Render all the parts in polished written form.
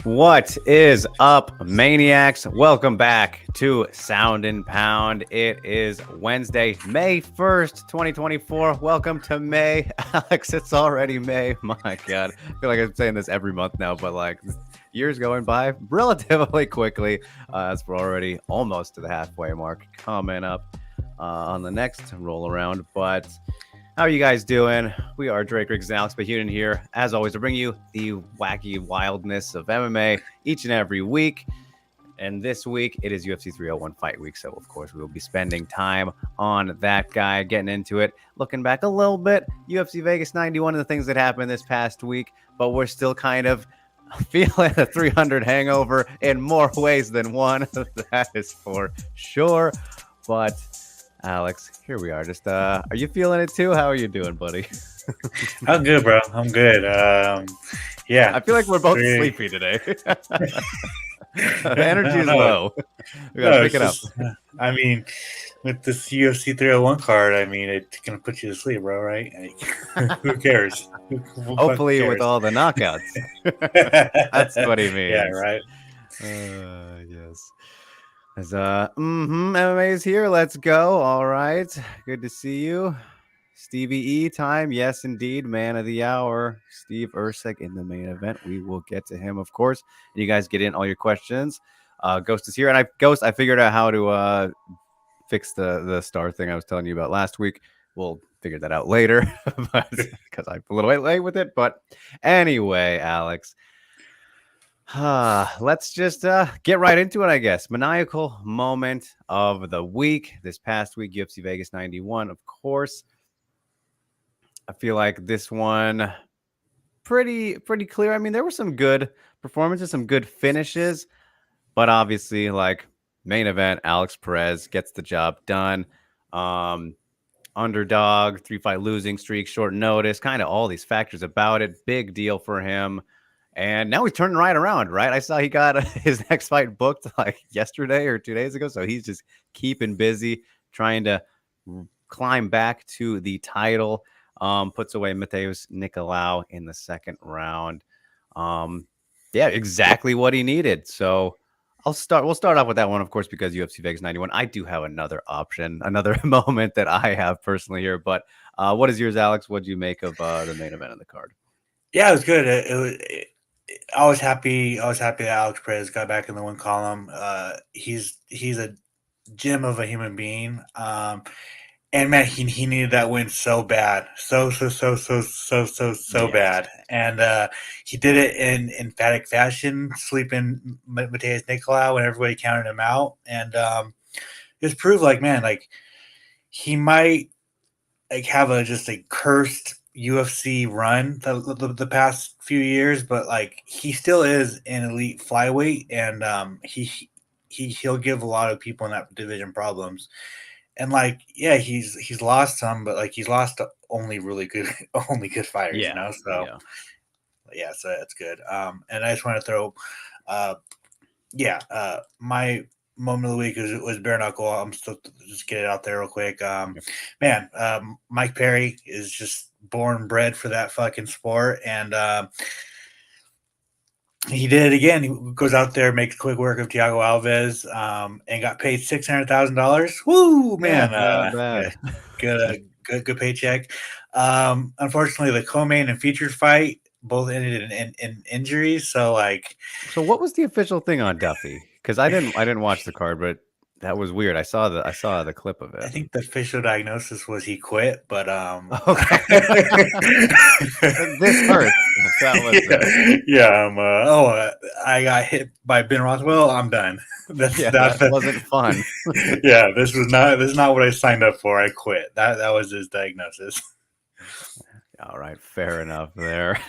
What is up, maniacs? Welcome back to Sound and Pound. It is Wednesday, May 1st, 2024. Welcome to May. Alex, it's already May. My God. I feel like I'm saying this every month now, but like years going by relatively quickly as we're already almost to the halfway mark coming up on the next roll around. But how are you guys doing? We are Drake Riggs and Alex Bahunin here, as always, to bring you the wacky wildness of MMA each and every week. And this week, it is UFC 301 Fight Week. So, of course, we will be spending time on that guy, getting into it, looking back a little bit. UFC Vegas 91 and the things that happened this past week. But we're still kind of feeling a 300 hangover in more ways than one. That is for sure. But Alex, here we are. Just are you feeling it too? How are you doing, buddy? I'm good, bro. I'm good. Yeah. I feel like we're both sleepy today. The energy is low. We gotta pick it up. I mean, with this UFC 301 card, I mean, it's gonna put you to sleep, bro. Right? Who cares? Hopefully, with all the knockouts. That's what he means. Yeah. Right. Yes. As MMA is here. Let's go. All right. Good to see you. Stevie E time. Yes, indeed. Man of the hour. Steve Erceg in the main event. We will get to him, of course. And you guys get in all your questions. Ghost is here. And I figured out how to fix the star thing I was telling you about last week. We'll figure that out later because I'm a little bit late with it. But anyway, Alex. Let's just get right into it, I guess. Maniacal moment of the week. This past week, UFC Vegas 91, of course. I feel like this one pretty clear. I mean, there were some good performances, some good finishes, but obviously, like main event, Alex Perez gets the job done. Underdog, 3-fight losing streak, short notice, kind of all these factors about it. Big deal for him. And now he's turning right around, right? I saw he got his next fight booked like yesterday or 2 days ago. So he's just keeping busy, trying to climb back to the title. Puts away Mateus Nicolau in the second round. Yeah, exactly what he needed. So we'll start off with that one, of course, because UFC Vegas 91. I do have another option, another moment that I have personally here. But what is yours, Alex? What do you make of the main event of the card? Yeah, it was good. I was happy. I was happy that Alex Perez got back in the one column. He's a gem of a human being. And man, he needed that win so bad, so Yes. bad, and he did it in emphatic fashion, sleeping Mateus Nicolau when everybody counted him out, and just proved like man, like he might like have just a cursed UFC run the past few years, but like he still is an elite flyweight, and he'll give a lot of people in that division problems. And like, yeah, he's lost some, but like he's lost to only really good fighters, Yeah. you know. So yeah, so that's good. And I just want to throw, my moment of the week was bare knuckle. I'm still just get it out there real quick. Man, Mike Perry is just born bred for that fucking sport, and he did it again. He goes out there, makes quick work of Thiago Alves, and got paid $600,000. Woo, man! Not bad. Yeah, good paycheck. Unfortunately, the co-main and featured fight both ended in injuries. So, like, so what was the official thing on Duffy? Because I didn't watch the card, but that was weird. I saw the clip of it. I think the official diagnosis was he quit, but Okay. This hurts. That was I got hit by Ben Rothwell. I'm done. that wasn't fun. Yeah, this is not what I signed up for. I quit. That was his diagnosis. All right, fair enough there.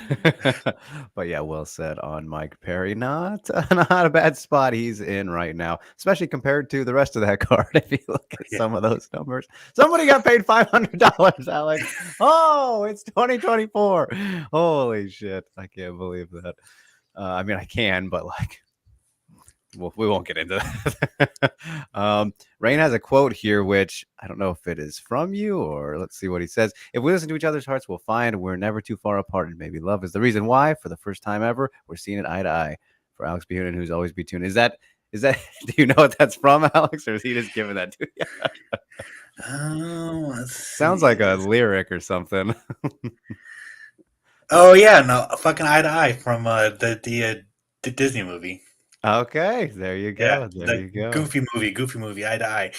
But yeah, well said on Mike Perry. Not a bad spot he's in right now, especially compared to the rest of that card. If you look at some of those numbers, somebody got paid $500, Alex. Oh, it's 2024. Holy shit. I can't believe that. I mean, I can, but like, well, we won't get into that. Rain has a quote here, which I don't know if it is from you or let's see what he says. If we listen to each other's hearts, we'll find we're never too far apart, and maybe love is the reason why. For the first time ever, we're seeing it eye to eye. for Alex B. Hoonan, who's always be tuned. Is that do you know what that's from, Alex, or is he just giving that to you? Sounds like a lyric or something. Oh yeah, no, fucking Eye to Eye from the Disney movie. Okay, there you Yeah, go. There the you go. Goofy movie, Eye to Eye.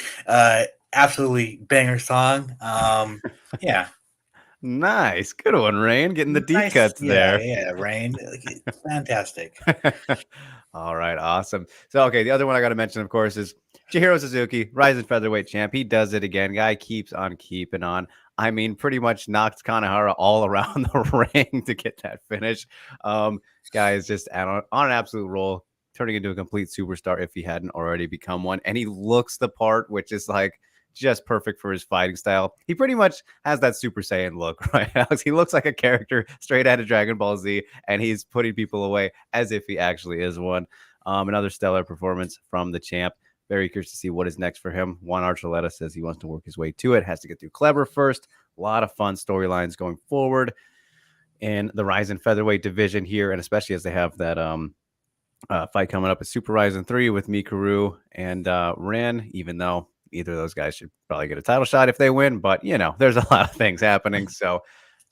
Absolutely banger song. Yeah, Nice. Good one, Rain. Getting the deep nice. cuts Yeah, there. yeah, Rain, fantastic. All right, awesome. So, okay, the other one I got to mention, of course, is Chihiro Suzuki, rising featherweight champ. He does it again. Guy keeps on keeping on. I mean, pretty much knocked Kanehara all around the ring to get that finish. Guy is just on an absolute roll, turning into a complete superstar if he hadn't already become one. And he looks the part, which is like just perfect for his fighting style. He pretty much has that Super Saiyan look, right, Alex? He looks like a character straight out of Dragon Ball Z, and he's putting people away as if he actually is one. Another stellar performance from the champ. Very curious to see what is next for him. Juan Archuleta says he wants to work his way to it, has to get through Clever first. A lot of fun storylines going forward in the Rise in Featherweight division here, and especially as they have that fight coming up at Super Ryzen 3 with Mikuru and Ren, even though either of those guys should probably get a title shot if they win. But, there's a lot of things happening. So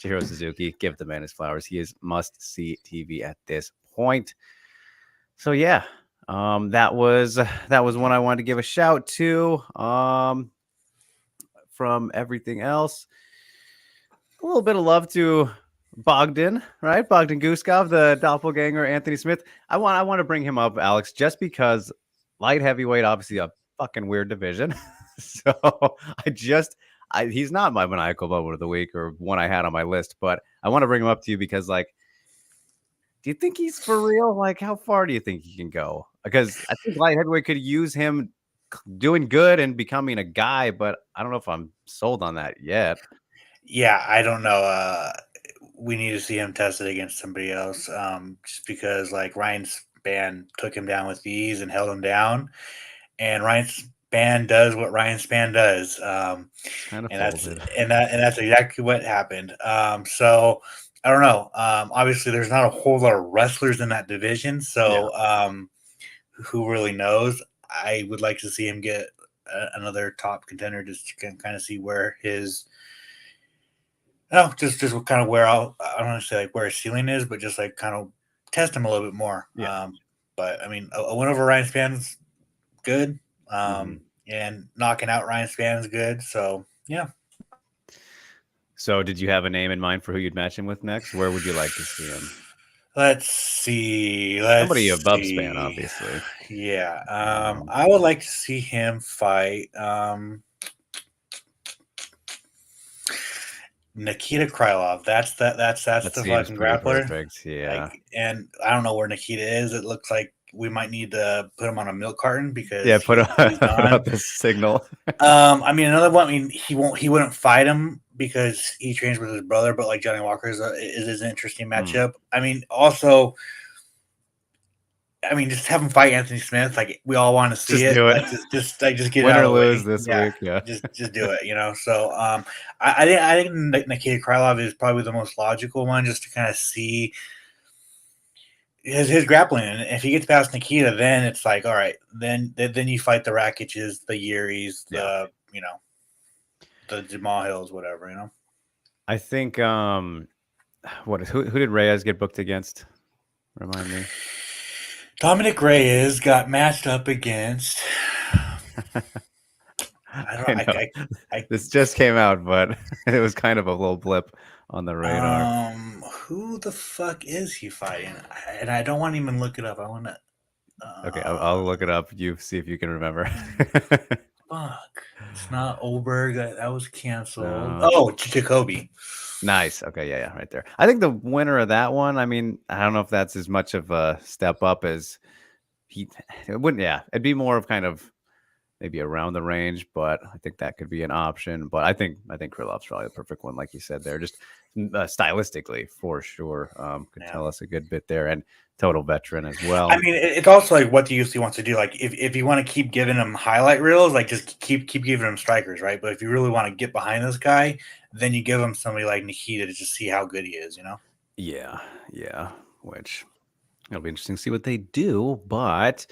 Chihiro Suzuki, give the man his flowers. He is must-see TV at this point. So, yeah, that was one I wanted to give a shout to. From everything else, a little bit of love to Bogdan, right? Bogdan Guskov, the doppelganger, Anthony Smith. I want to bring him up, Alex, just because light heavyweight, obviously a fucking weird division. So he's not my maniacal moment of the week or one I had on my list, but I want to bring him up to you because, like, do you think he's for real? Like, how far do you think he can go? Because I think light heavyweight could use him doing good and becoming a guy, but I don't know if I'm sold on that yet. Yeah, I don't know. We need to see him tested against somebody else. Just because like Ryan Spann took him down with ease and held him down, and Ryan Spann does what Ryan Spann does. Kind of And folded. that's exactly what happened. So I don't know. Obviously, there's not a whole lot of wrestlers in that division, so who really knows? I would like to see him get another top contender just to kind of see where his just kind of where I don't want to say like where his ceiling is, but just like kind of test him a little bit more. Yeah. But I mean, a win over Ryan Spann's good, Mm-hmm. and knocking out Ryan Spann's good. So yeah. So, did you have a name in mind for who you'd match him with next? Where would you like to see him? Let's see. Somebody above Span, obviously. Yeah. I would like to see him fight Nikita Krylov. That's the fucking grappler. Perfect. Yeah. Like, and I don't know where Nikita is. It looks like we might need to put him on a milk carton because Put he's gone. out this signal. I mean, another one. I mean, he wouldn't fight him because he trains with his brother. But like Johnny Walker is an interesting matchup. I mean, also. I mean, just have him fight Anthony Smith. Like we all want to see it. Do it. Like, just get Win it out or of the lose way. this week. Yeah. Just do it. So I think Nikita Krylov is probably the most logical one, just to kind of see his grappling. And if he gets past Nikita, then it's like, all right, then you fight the Rakic's, the Yuris, the the Jamal Hills, whatever. I think who did Reyes get booked against? Remind me. Dominic Reyes got matched up against. I this just came out, but it was kind of a little blip on the radar. Who the fuck is he fighting? And I don't want to even look it up. I want to. Okay, I'll look it up. You see if you can remember. Fuck, it's not Oberg. That was canceled. Oh, Jacoby. Nice. Okay, yeah, right there. I think the winner of that one. I mean, I don't know if that's as much of a step up as it wouldn't. Yeah, it'd be more of kind of maybe around the range, but I think that could be an option. But I think Krylov's probably the perfect one, like you said there, just stylistically for sure. Could tell us a good bit there, and total veteran as well. I mean, it's also like what the UFC wants to do. Like if you want to keep giving him highlight reels, like just keep giving him strikers, right? But if you really want to get behind this guy, then you give him somebody like Nikita to just see how good he is. Yeah. Which It'll be interesting to see what they do. But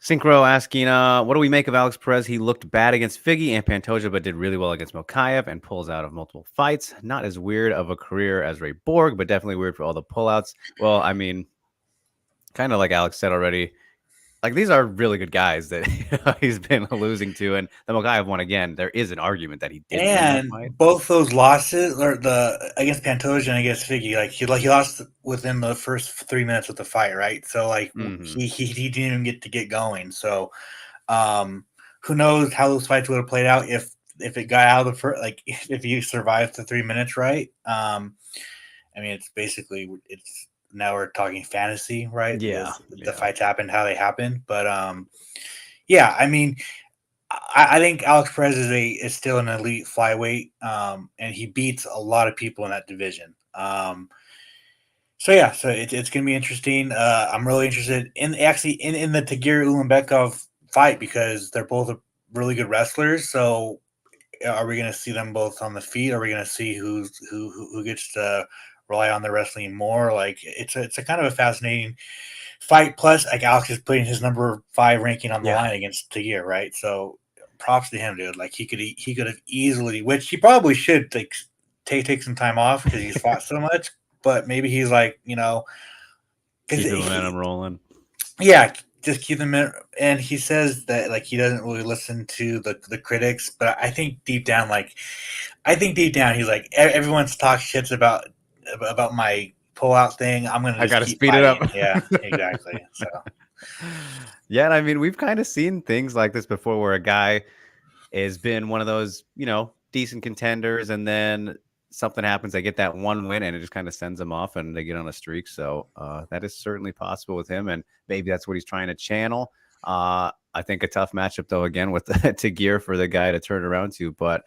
Synchro asking, what do we make of Alex Perez? He looked bad against Figgy and Pantoja, but did really well against Mokaev and pulls out of multiple fights. Not as weird of a career as Ray Borg, but definitely weird for all the pullouts. Well, I mean, kind of like Alex said already, like these are really good guys that he's been losing to, and the Mokaev one again. There is an argument that he did win that And fight. both those losses, or the against Pantoja and against Figgy, he lost within the first 3 minutes of the fight, right? So Mm-hmm. he didn't even get going. So who knows how those fights would have played out if it got out of the first, like if you survived the 3 minutes, right? I mean, it's now we're talking fantasy, right? Yeah, Because the yeah, fights happened how they happened, but yeah, I mean, I think Alex Perez is still an elite flyweight, and he beats a lot of people in that division. So yeah, so it's gonna be interesting. I'm really interested in the Tagir Ulanbekov fight because they're both really good wrestlers. So are we gonna see them both on the feet? Are we gonna see who gets to rely on their wrestling more? Like it's a kind of a fascinating fight. Plus, like Alex is putting his number 5 ranking on the yeah. line against Tagir, right? So props to him, dude. Like he could have easily, which he probably should like take some time off because he's fought so much. But maybe he's like, because Keep the momentum rolling. yeah, just keep them in. And he says that like he doesn't really listen to the critics, but I think deep down he's like everyone's talk shits about my pullout thing. I'm gonna I just gotta keep speed it up. fighting. Yeah, exactly. So Yeah, and I mean, we've kind of seen things like this before where a guy has been one of those, decent contenders, and then something happens, they get that one win, and it just kind of sends them off, and they get on a streak. So that is certainly possible with him, and maybe that's what he's trying to channel. I think a tough matchup, though, again, with to gear for the guy to turn around to, but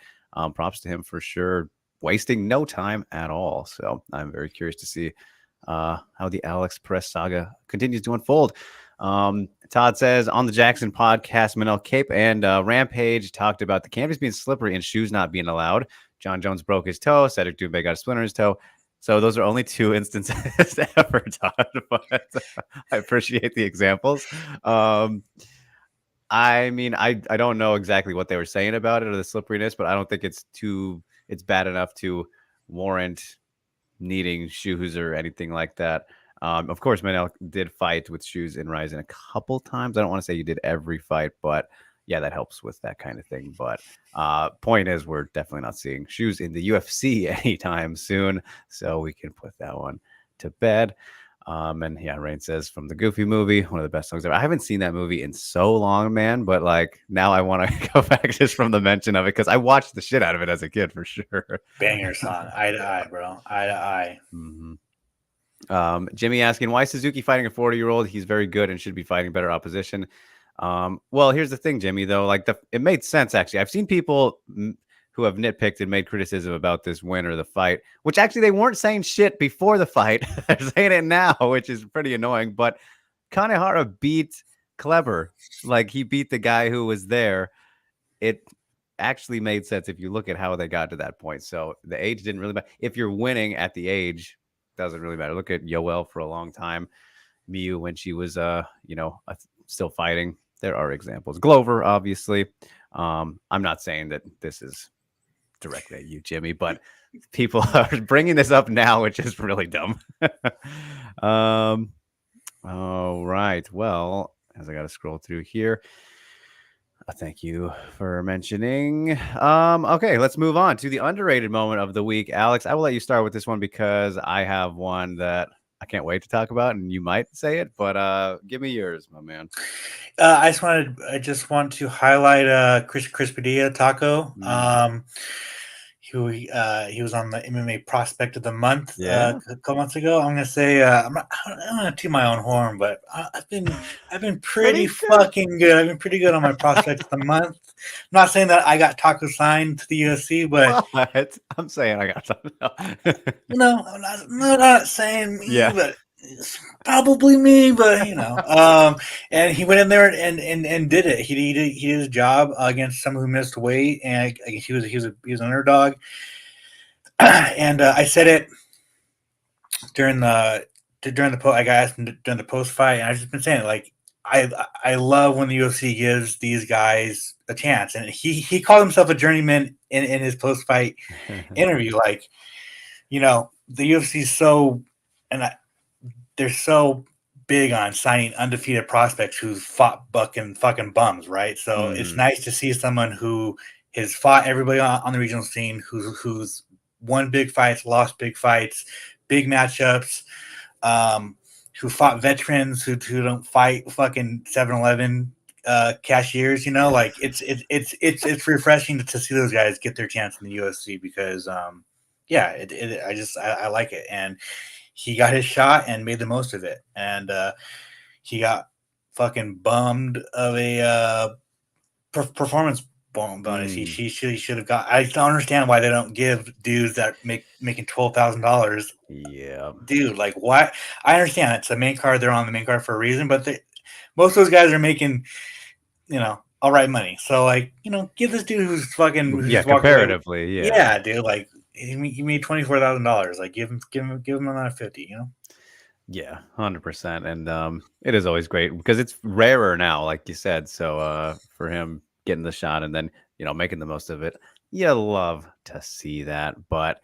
props to him for sure, wasting no time at all. So I'm very curious to see how the Alex Perez saga continues to unfold. Todd says on the Jackson podcast, Manel Cape and Rampage talked about the canvas being slippery and shoes not being allowed. John Jones broke his toe. Cedric Doumbé got a splinter in his toe. So those are only 2 instances ever, Todd. But I appreciate the examples. I mean, I don't know exactly what they were saying about it or the slipperiness, but I don't think it's bad enough to warrant needing shoes or anything like that. Of course, Manel did fight with shoes in Ryzen a couple times. I don't want to say you did every fight, but yeah, that helps with that kind of thing. But point is, we're definitely not seeing shoes in the UFC anytime soon, so we can put that one to bed. And yeah, Rain says from the Goofy movie, one of the best songs ever. I haven't seen that movie in so long, man, but like now I want to go back just from the mention of it because I watched the shit out of it as a kid for sure. banger song, eye to eye, bro, eye to eye. Mm-hmm. Jimmy asking why is Suzuki fighting a 40-year-old? He's very good and should be fighting better opposition. Well, here's the thing, Jimmy. Though, like it made sense actually. I've seen people who have nitpicked and made criticism about this win or the fight, which actually they weren't saying shit before the fight. They're saying it now, which is pretty annoying. But Kanehara beat Kleber, like he beat the guy who was there. It actually made sense if you look at how they got to that point. So the age didn't really matter. If you're winning at the age, doesn't really matter. Look at Yoel for a long time. Miu when she was still fighting. There are examples. Glover, obviously. I'm not saying that this is directly at you, Jimmy, but people are bringing this up now, which is really dumb. All right. Well, as I got to scroll through here. Thank you for mentioning. Okay, let's move on to the underrated moment of the week. Alex, I will let you start with this one because I have one that I can't wait to talk about, and you might say it, but give me yours, my man. I just want to highlight Chris Padilla Taco. Mm. He was on the MMA Prospect of the Month Yeah. a couple months ago. I'm gonna say I'm not gonna toot my own horn, but I've been pretty Pretty good. fucking good. I've been pretty good on my Prospect of the Month. I'm not saying that I got Taco signed to the UFC, but What? I'm saying I got something. I'm not saying me, Yeah. but it's probably me, but and he went in there and did it. He did his job against someone who missed weight, and he was an underdog. And I said it during the during the I got asked during the post fight, and I've just been saying like I love when the UFC gives these guys a chance, and he called himself a journeyman in his post fight interview. Like, the UFC is so, and they're so big on signing undefeated prospects who's fought fucking bums, right? So it's nice to see someone who has fought everybody on the regional scene, who's won big fights, lost big fights, big matchups, who fought veterans who don't fight fucking 7-Eleven cashiers. Like it's refreshing to see those guys get their chance in the UFC because I like it, and he got his shot and made the most of it, and he got fucking bummed of a performance bonus. He should have got. I don't understand why they don't give dudes that making $12,000. Yeah, dude, like why? I understand it's a main card. They're on the main card for a reason, but most of those guys are making all right money. So like give this dude who's comparatively, yeah, dude, like he made $24,000. Like give him another 50. Yeah, 100%. And it is always great because it's rarer now, like you said. So for him getting the shot and then, making the most of it, you love to see that. But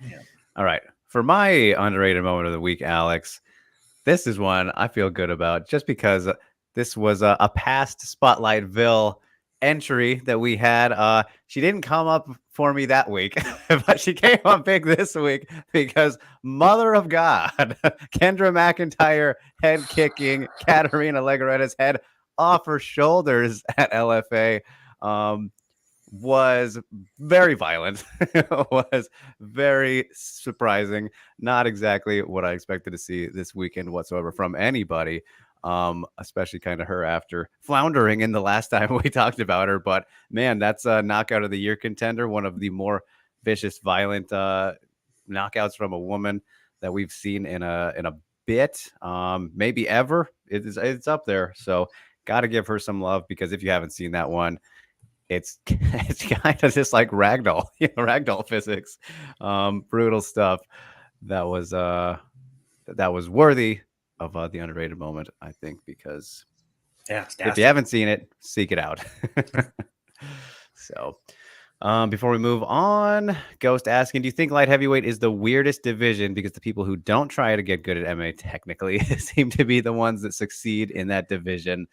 all right, for my underrated moment of the week, Alex, this is one I feel good about just because this was a past Spotlightville entry that we had. She didn't come up for me that week, but she came up big this week because Mother of God, Kendra McIntyre head kicking Katarina Legaretta's head off her shoulders at LFA. Was very violent. Was very surprising. Not exactly what I expected to see this weekend whatsoever from anybody. Especially kind of her after floundering in the last time we talked about her. But man, that's a knockout of the year contender. One of the more vicious, violent knockouts from a woman that we've seen in a bit, maybe ever. It's up there. So got to give her some love because if you haven't seen that one, it's kind of just like ragdoll, ragdoll physics, brutal stuff. That was worthy of the underrated moment, I think, because if you haven't seen it, seek it out. So, before we move on, Ghost asking, do you think light heavyweight is the weirdest division because the people who don't try to get good at MMA technically seem to be the ones that succeed in that division?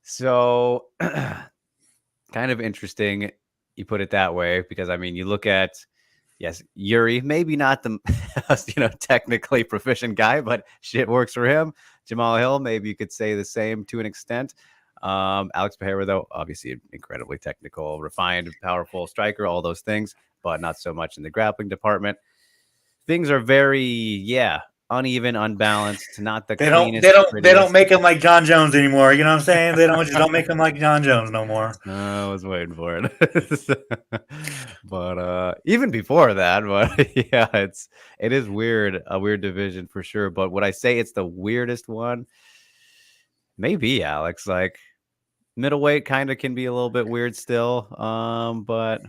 So, kind of interesting you put it that way because, I mean, you look at, yes, Yuri, maybe not the technically proficient guy, but shit works for him. Jamal Hill, maybe you could say the same to an extent. Alex Pereira, though, obviously incredibly technical, refined, powerful striker, all those things, but not so much in the grappling department. Things are very, uneven, unbalanced, not the cleanest. They don't make him like John Jones anymore. You know what I'm saying? They don't make him like John Jones no more. I was waiting for it. But even before that, but yeah, it is weird, a weird division for sure. But would I say it's the weirdest one? Maybe, Alex. Like middleweight kind of can be a little bit weird still. But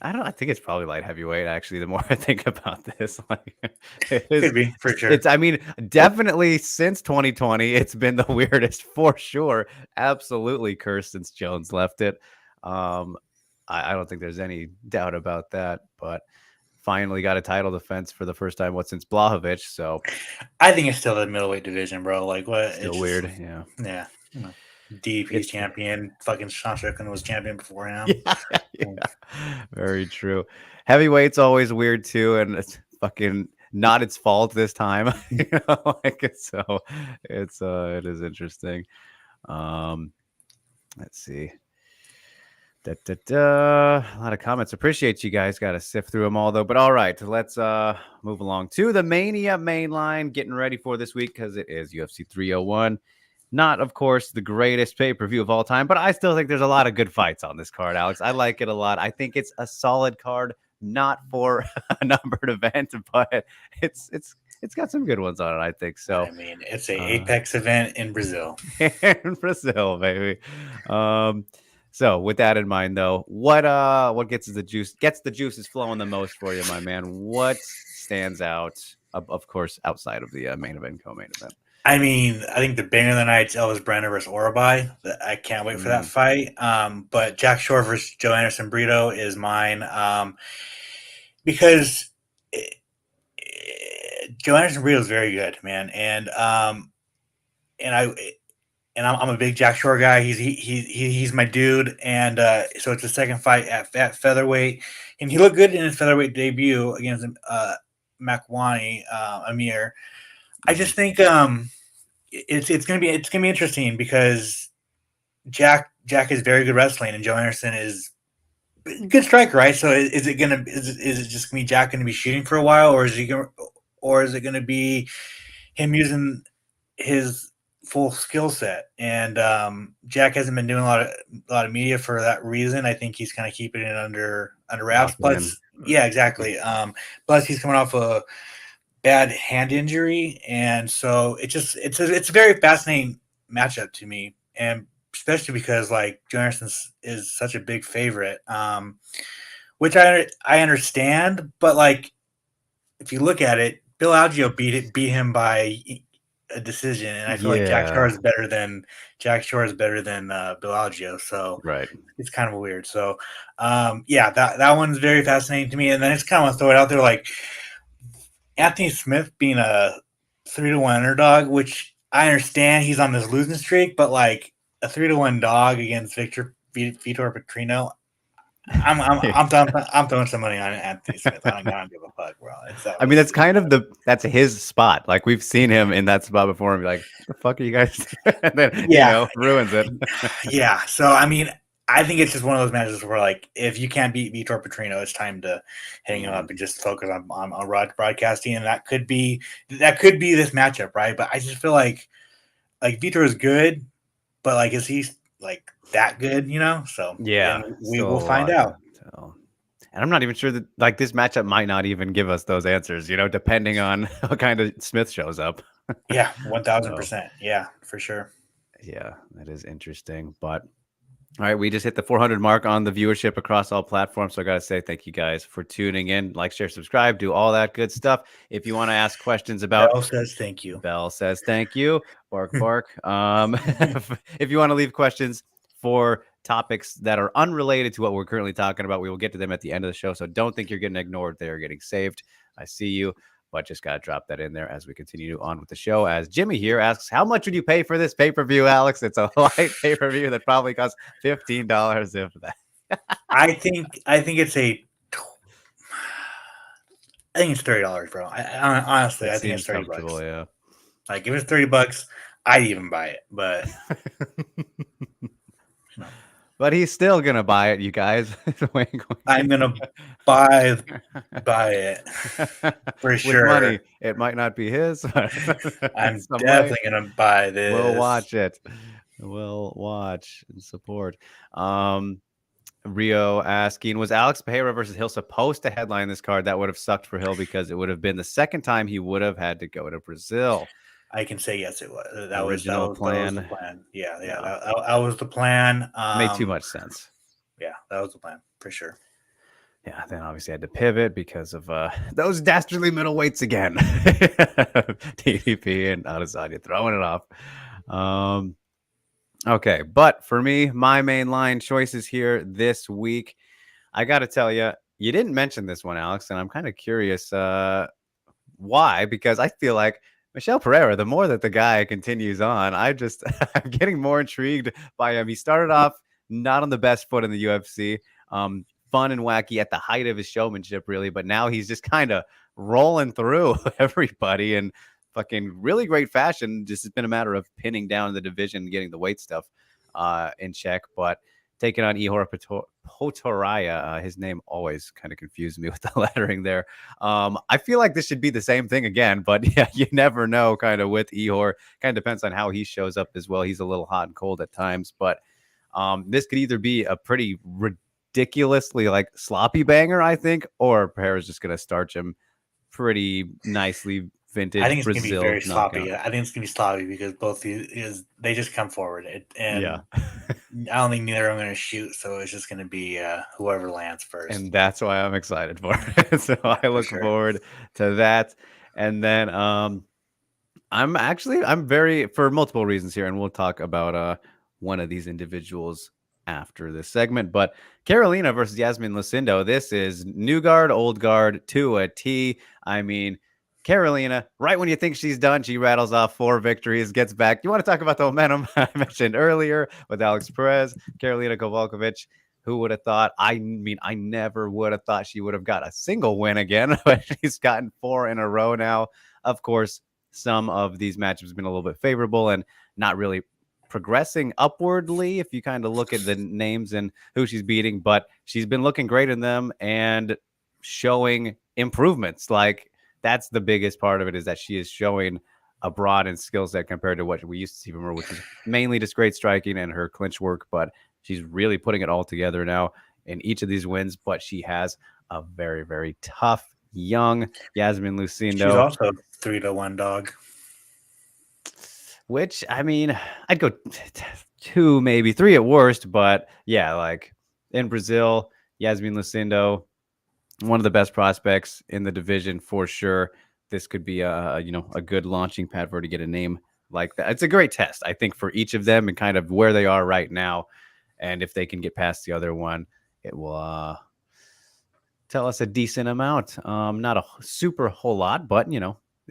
I think it's probably light heavyweight, actually, the more I think about this. Like, could be, for sure. I mean, definitely since 2020, it's been the weirdest for sure. Absolutely cursed since Jones left it. I don't think there's any doubt about that, but finally got a title defense for the first time, since Blachowicz. So I think it's still the middleweight division, bro. Like, what? Still weird, yeah. Yeah. DP's champion. Fucking Sean Strickland was champion before him. Yeah. Very true. Heavyweight's always weird too, and it's fucking not its fault this time. So it is interesting. Let's see. A lot of comments. Appreciate you guys. Got to sift through them all though. But all right, let's move along to the Mania main line. Getting ready for this week because it is UFC 301. Not, of course, the greatest pay-per-view of all time, but I still think there's a lot of good fights on this card, Alex. I like it a lot. I think it's a solid card, not for a numbered event, but it's got some good ones on it, I think. So I mean, it's a Apex event in Brazil. In Brazil, baby. So with that in mind, though, what gets the juices flowing the most for you, my man? What stands out of course, outside of the main event, co-main event. I mean, I think the banger of the night's Elvis Brenner versus Orabai. I can't wait for that fight. But Jack Shore versus Joe Anderson Brito is mine. Because Joe Anderson Brito is very good, man, and I and I'm a big Jack Shore guy. He's my dude, and so it's the second fight at featherweight, and he looked good in his featherweight debut against Makwani Amir. I just think it's gonna be interesting because Jack is very good wrestling, and Joe Anderson is a good striker, right? So is it just gonna be Jack gonna be shooting for a while, or is it gonna be him using his full skill set? And Jack hasn't been doing a lot of media for that reason. I think he's kind of keeping it under wraps. Plus, yeah, exactly. Plus, he's coming off a bad hand injury, and so it's a very fascinating matchup to me, and especially because like Joe Anderson is such a big favorite, which I understand, but like if you look at it, Bill Algeo beat him by a decision, and I feel like Jack Shore is better than Bill Algeo, so right, it's kind of weird. So yeah, that one's very fascinating to me, and then I just kind of want to throw it out there like Anthony Smith being a 3-1 underdog, which I understand he's on this losing streak, but like a 3-1 dog against Vitor Petrino, I'm throwing some money on Anthony Smith. I don't give a fuck, bro. I mean, that's kind of that's his spot. Like we've seen him in that spot before, and be like, "The fuck are you guys?" And then ruins it. Yeah. So I mean, I think it's just one of those matches where like if you can't beat Vitor Petrino, it's time to hang him up and just focus on broadcasting, and that could be this matchup, right? But I just feel like Vitor is good, but like is he like that good, you know? So yeah, we will find out. And I'm not even sure that like this matchup might not even give us those answers, you know, depending on what kind of Smith shows up. Yeah, 1000%. Yeah, for sure. Yeah, that is interesting. But all right, we just hit the 400 mark on the viewership across all platforms. So I got to say thank you guys for tuning in. Like, share, subscribe, do all that good stuff. If you want to ask questions about... Bell says thank you. Bell says thank you. Bark, bark. If you want to leave questions for topics that are unrelated to what we're currently talking about, we will get to them at the end of the show. So don't think you're getting ignored. They're getting saved. I see you. But just got to drop that in there as we continue on with the show. As Jimmy here asks, how much would you pay for this pay-per-view, Alex? It's a light pay-per-view that probably costs $15 if that. I think it's $30, bro. Honestly, I think it's $30. Yeah. Like if it's $30, I'd even buy it. but But he's still gonna buy it, you guys. I'm gonna buy it for sure. With money, it might not be his. But I'm definitely gonna buy this. We'll watch it. We'll watch and support. Rio asking, was Alex Pereira versus Hill supposed to headline this card? That would have sucked for Hill because it would have been the second time he would have had to go to Brazil. I can say yes, it was. That was the plan. Yeah. That was the plan. Made too much sense. Yeah, that was the plan for sure. Yeah, then obviously had to pivot because of those dastardly middleweights again. TDP and Adesanya throwing it off. Okay, but for me, my main line choices here this week, I got to tell you, you didn't mention this one, Alex, and I'm kind of curious why, because I feel like Michel Pereira, the more that the guy continues on, I'm getting more intrigued by him. He started off not on the best foot in the UFC, fun and wacky at the height of his showmanship, really, but now he's just kind of rolling through everybody in fucking really great fashion. Just has been a matter of pinning down the division and getting the weight stuff in check, but taking on Ihor Potoraya. His name always kind of confused me with the lettering there. I feel like this should be the same thing again, but yeah, you never know kind of with Ihor. Kind of depends on how he shows up as well. He's a little hot and cold at times, but this could either be a pretty ridiculously like sloppy banger, I think, or Pereira's just going to starch him pretty nicely. Vintage. I think it's Brazil going to be very sloppy. I think it's going to be sloppy because both they just come forward. And yeah. I don't think neither of them are going to shoot, so it's just going to be whoever lands first. And that's why I'm excited for it. So I look forward to that. And then I'm very for multiple reasons here, and we'll talk about one of these individuals after this segment. But Carolina versus Yasmin Lucindo, this is new guard, old guard to a T. I mean, Carolina, right when you think she's done, she rattles off 4 victories, gets back. You want to talk about the momentum I mentioned earlier with Alex Perez, Carolina Kovalkovich. Who would have thought? I mean, I never would have thought she would have got a single win again, but she's gotten 4 in a row now. Of course, some of these matchups have been a little bit favorable and not really progressing upwardly if you kind of look at the names and who she's beating, but she's been looking great in them and showing improvements. Like that's the biggest part of it, is that she is showing a broadened skill set compared to what we used to see from her, which is mainly just great striking and her clinch work, but she's really putting it all together now in each of these wins. But she has a very, very tough young Yasmin Lucindo. She's also 3-1 dog. Which, I mean, I'd go 2, maybe 3 at worst. But yeah, like in Brazil, Yasmin Lucindo, one of the best prospects in the division for sure. This could be a good launching pad for her to get a name like that. It's a great test, I think, for each of them and kind of where they are right now. And if they can get past the other one, it will tell us a decent amount. Not a super whole lot, but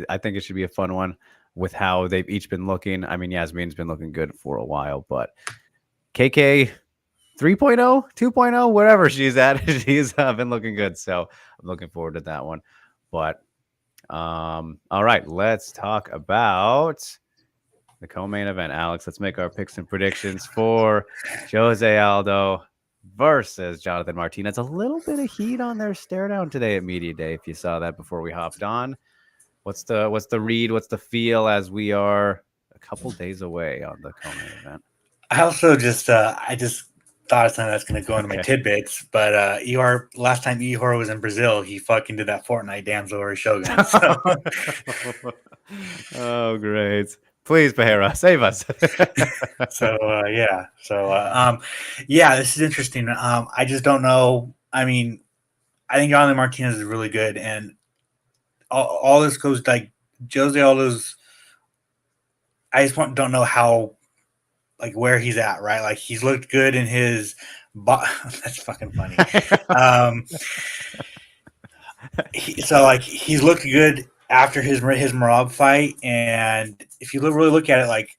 I think it should be a fun one with how they've each been looking. I mean, Yasmin's been looking good for a while, but KK 3.0, 2.0, whatever she's at, she's been looking good. So I'm looking forward to that one. But all right, let's talk about the co-main event. Alex, let's make our picks and predictions for Jose Aldo versus Jonathan Martinez. A little bit of heat on their stare down today at Media Day, if you saw that before we hopped on. What's the read? What's the feel as we are a couple days away on the co-main event? I also just thought of something that's going to go into my tidbits, but last time Ihor was in Brazil, he fucking did that Fortnite dance over Shogun. So. Oh, great. Please, Behera, save us. This is interesting. I just don't know. I mean, I think Jonathan Martinez is really good, and all this goes like Jose Aldo's. I just don't know how, like, where he's at, right? Like, he's looked good in his. That's fucking funny. He's looked good after his Merab fight, and if you really look at it, like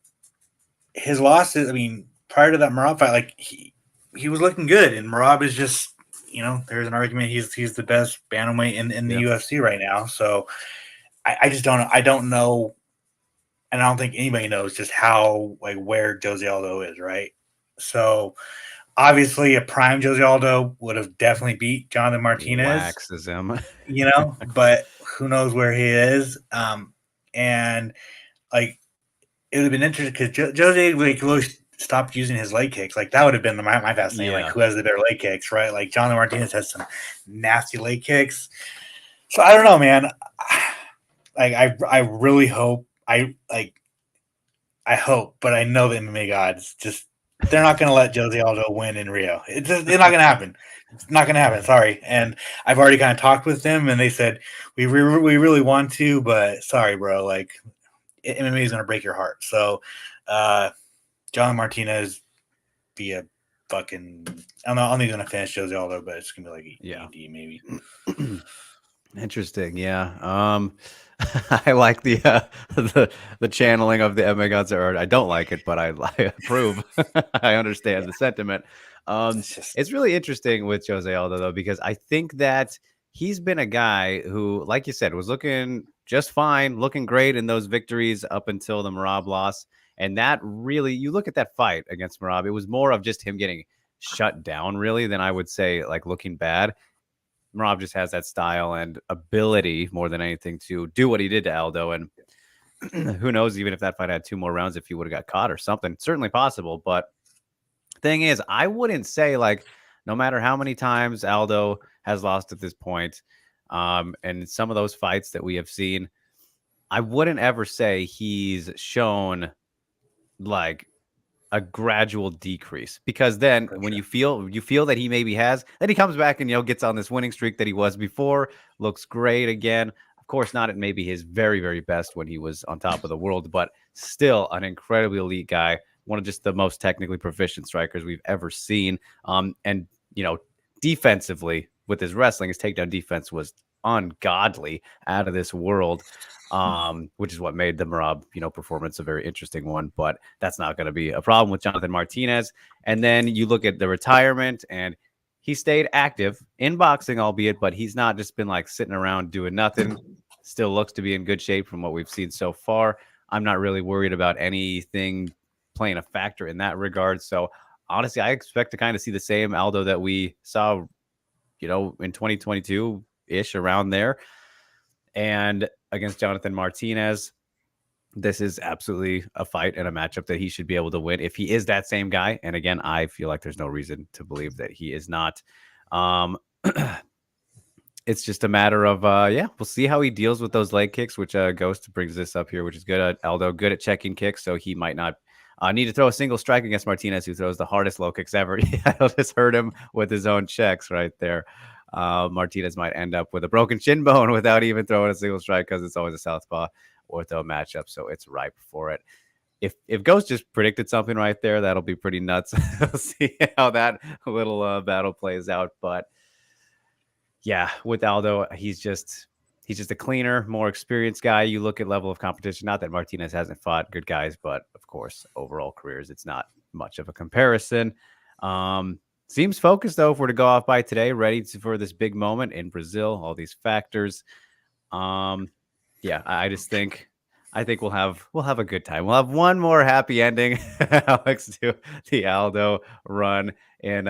his losses, I mean, prior to that Merab fight, like he was looking good, and Merab is just, there's an argument he's the best bantamweight in the UFC right now. So I just don't know. I don't know, and I don't think anybody knows just how, like, where Jose Aldo is, right? So obviously a prime Jose Aldo would have definitely beat Jonathan Martinez. Waxes him. But who knows where he is. And like it would have been interesting because Jose really stopped using his leg kicks. Like that would have been my fascinating. Like who has the better leg kicks, right? Like Jonathan Martinez has some nasty leg kicks. So I don't know, man. Like I really hope I hope, but I know the MMA gods just they're not going to let Jose Aldo win in Rio. It's not going to happen. It's not going to happen. Sorry. And I've already kind of talked with them, and they said we really want to, but sorry, bro. Like MMA is going to break your heart. So, John Martinez be a fucking. I don't think he's going to finish Jose Aldo, but it's going to be like ED maybe. Interesting. Yeah. I like the channeling of the MMA gods. Or I don't like it, but I approve. I understand the sentiment. It's really interesting with Jose Aldo though, because I think that he's been a guy who, like you said, was looking just fine, looking great in those victories up until the Merab loss. And that really, you look at that fight against Merab, it was more of just him getting shut down, really, than I would say like looking bad. Merab just has that style and ability more than anything to do what he did to Aldo. And who knows, even if that fight had 2 more rounds, if he would have got caught or something, certainly possible. But thing is, I wouldn't say like, no matter how many times Aldo has lost at this point, and some of those fights that we have seen, I wouldn't ever say he's shown like a gradual decrease, because then when you feel that he maybe has, then he comes back and gets on this winning streak that he was before, looks great again. Of course, not at maybe his very, very best when he was on top of the world, but still an incredibly elite guy. One of just the most technically proficient strikers we've ever seen. And, defensively with his wrestling, his takedown defense was ungodly, out of this world. Which is what made the Merab, performance a very interesting one. But that's not going to be a problem with Jonathan Martinez. And then you look at the retirement, and he stayed active in boxing, albeit, but he's not just been like sitting around doing nothing. Still looks to be in good shape from what we've seen so far. I'm not really worried about anything playing a factor in that regard. So honestly, I expect to kind of see the same Aldo that we saw, in 2022-ish, around there. And against Jonathan Martinez, this is absolutely a fight and a matchup that he should be able to win if he is that same guy. And again, I feel like there's no reason to believe that he is not. It's just a matter of, we'll see how he deals with those leg kicks, which Ghost brings this up here, which is good at Aldo, good at checking kicks. So he might not need to throw a single strike against Martinez, who throws the hardest low kicks ever. I'll just hurt him with his own checks right there. Martinez might end up with a broken shin bone without even throwing a single strike, because it's always a southpaw ortho matchup, so it's ripe for it. If Ghost just predicted something right there, that'll be pretty nuts. We'll see how that little battle plays out. But yeah, with Aldo, he's just a cleaner, more experienced guy. You look at level of competition, not that Martinez hasn't fought good guys, but of course, overall careers, it's not much of a comparison. Seems focused, though, if we're to go off by today, ready for this big moment in Brazil, all these factors. I think we'll have a good time. We'll have one more happy ending, Alex, to the Aldo run in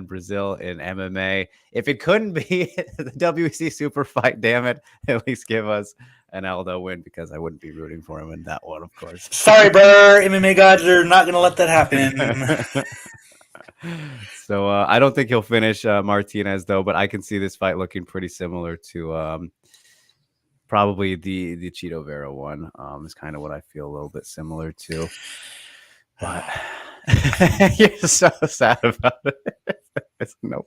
Brazil in MMA. If it couldn't be the WEC super fight, damn it, at least give us an Aldo win, because I wouldn't be rooting for him in that one, of course. Sorry, brother. MMA gods are not going to let that happen. So I don't think he'll finish Martinez, though, but I can see this fight looking pretty similar to probably the Chito Vera one. Is kind of what I feel a little bit similar to. But you're so sad about it. Nope.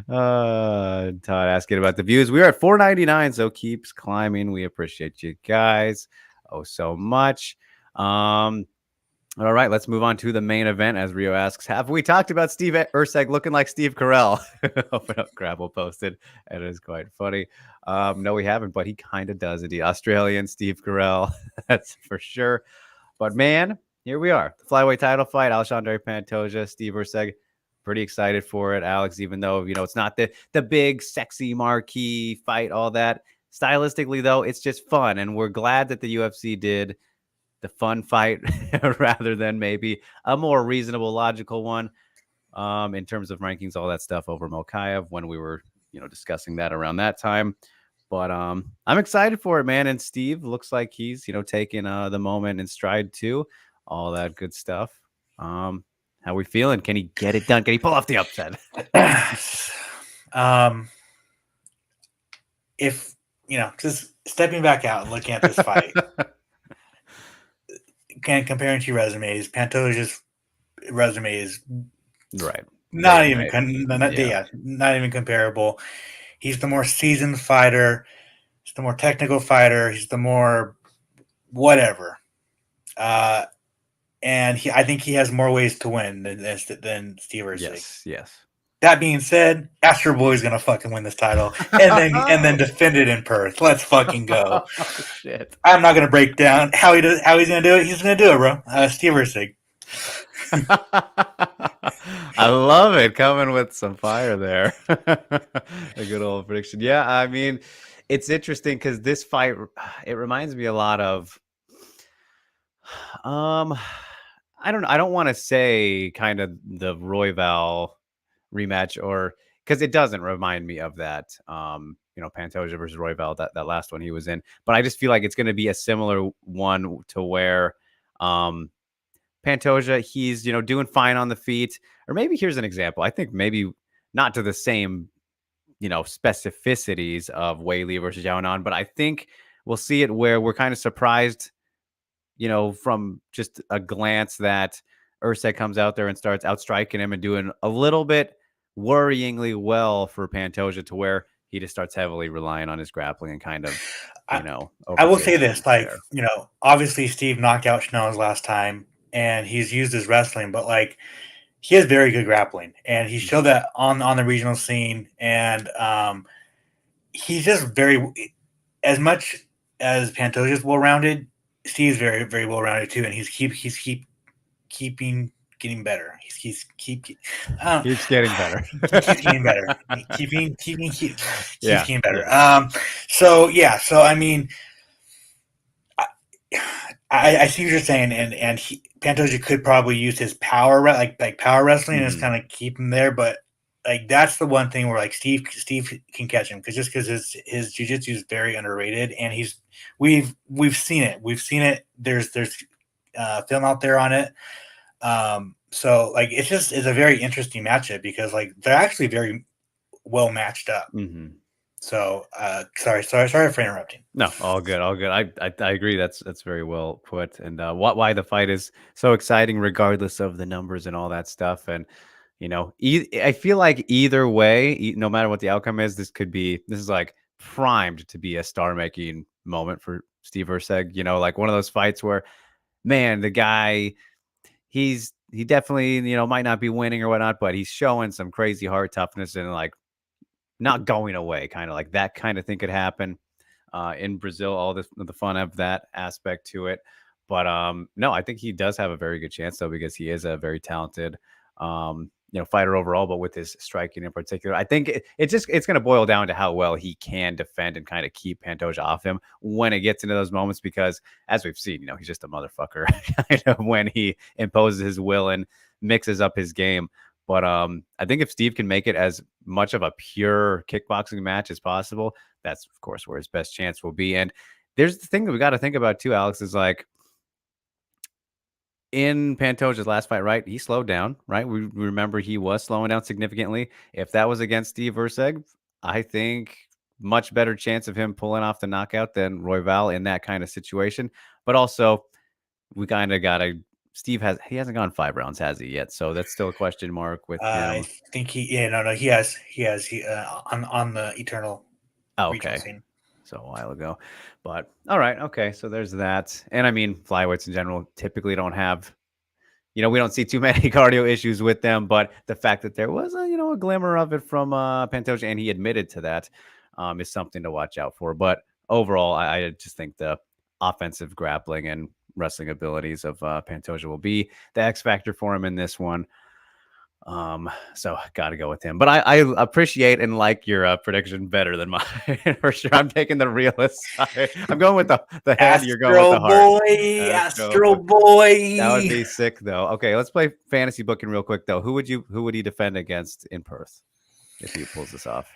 Todd asking about the views. We are at 499, so keeps climbing. We appreciate you guys so much. All right, let's move on to the main event. As Rio asks, have we talked about Steve Erceg looking like Steve Carell? Open up Grapple posted. It is quite funny. No, we haven't, but he kind of does. The Australian Steve Carell, that's for sure. But man, here we are. The flyweight title fight, Alexandre Pantoja, Steve Erceg. Pretty excited for it, Alex, even though, it's not the big, sexy, marquee fight, all that. Stylistically, though, it's just fun, and we're glad that the UFC did the fun fight rather than maybe a more reasonable, logical one in terms of rankings, all that stuff over Mokaev when we were, discussing that around that time. But I'm excited for it, man. And Steve looks like he's, taking the moment in stride too. All that good stuff. How we feeling? Can he get it done? Can he pull off the upset? If, just stepping back out and looking at this fight, comparing two resumes, Pantoja's resume is right. Not even comparable. He's the more seasoned fighter. He's the more technical fighter. He's the more whatever. And I think he has more ways to win than Steve Erceg. Yes. That being said, Astro Boy's gonna fucking win this title and then defend it in Perth. Let's fucking go. Oh, shit. I'm not gonna break down how he's gonna do it. He's gonna do it, bro. Steve Erceg. I love it, coming with some fire there. A good old prediction. Yeah, I mean, it's interesting because this fight, it reminds me a lot of I don't want to say kind of the Royval rematch, or because it doesn't remind me of that. Pantoja versus Royval, that last one he was in. But I just feel like it's going to be a similar one to where Pantoja, he's, doing fine on the feet. Or maybe here's an example. I think maybe not to the same, specificities of Weili versus Yaonan, but I think we'll see it where we're kind of surprised, from just a glance that Erceg comes out there and starts outstriking him and doing a little bit worryingly well for Pantoja, to where he just starts heavily relying on his grappling and kind of, I, I will say overtakes this, there. obviously Steve knocked out Schnell's last time, and he's used his wrestling, but like he has very good grappling, and he showed that on the regional scene, and he's just very, as much as Pantoja's well rounded, Steve's very very well rounded too, and he's keeping getting better. He's Keeps getting better. he keeps getting better. Keeps getting better. Yeah. So I mean, I see what you're saying, and Pantoja could probably use his power, like power wrestling, and just kind of keep him there. But like that's the one thing where like Steve can catch him because his jiu-jitsu is very underrated, and we've seen it. There's film out there on it. So like it's a very interesting matchup because like they're actually very well matched up. So sorry for interrupting. No, all good. I agree. That's very well put. And why the fight is so exciting, regardless of the numbers and all that stuff. And I feel like either way, no matter what the outcome is, this is like primed to be a star-making moment for Steve Erceg. Like one of those fights where, man, the guy, he definitely might not be winning or whatnot, but he's showing some crazy heart toughness and like not going away, kind of like that kind of thing could happen in Brazil. All the fun of that aspect to it, but no, I think he does have a very good chance though because he is a very talented fighter overall, but with his striking in particular, I think it's going to boil down to how well he can defend and kind of keep Pantoja off him when it gets into those moments, because as we've seen, he's just a motherfucker kind of when he imposes his will and mixes up his game. But I think if Steve can make it as much of a pure kickboxing match as possible, that's of course where his best chance will be. And there's the thing that we got to think about too, Alex, is like in Pantoja's last fight, right? He slowed down, right? We remember he was slowing down significantly. If that was against Steve Erceg, I think much better chance of him pulling off the knockout than Royval in that kind of situation. But also, we kind of got to. He hasn't gone 5 rounds, has he yet? So that's still a question mark with him. I think he has on the Eternal. Oh, okay. Scene. So a while ago, but all right. Okay. So there's that. And I mean, flyweights in general typically don't have, we don't see too many cardio issues with them, but the fact that there was a glimmer of it from Pantoja, and he admitted to that, is something to watch out for. But overall, I just think the offensive grappling and wrestling abilities of Pantoja will be the X factor for him in this one. So got to go with him. But I appreciate and like your prediction better than mine for sure. I'm taking the realist side. I'm going with the head. You're going with the heart. Astro boy. That would be sick though. Okay, let's play fantasy booking real quick though. Who would he defend against in Perth if he pulls this off?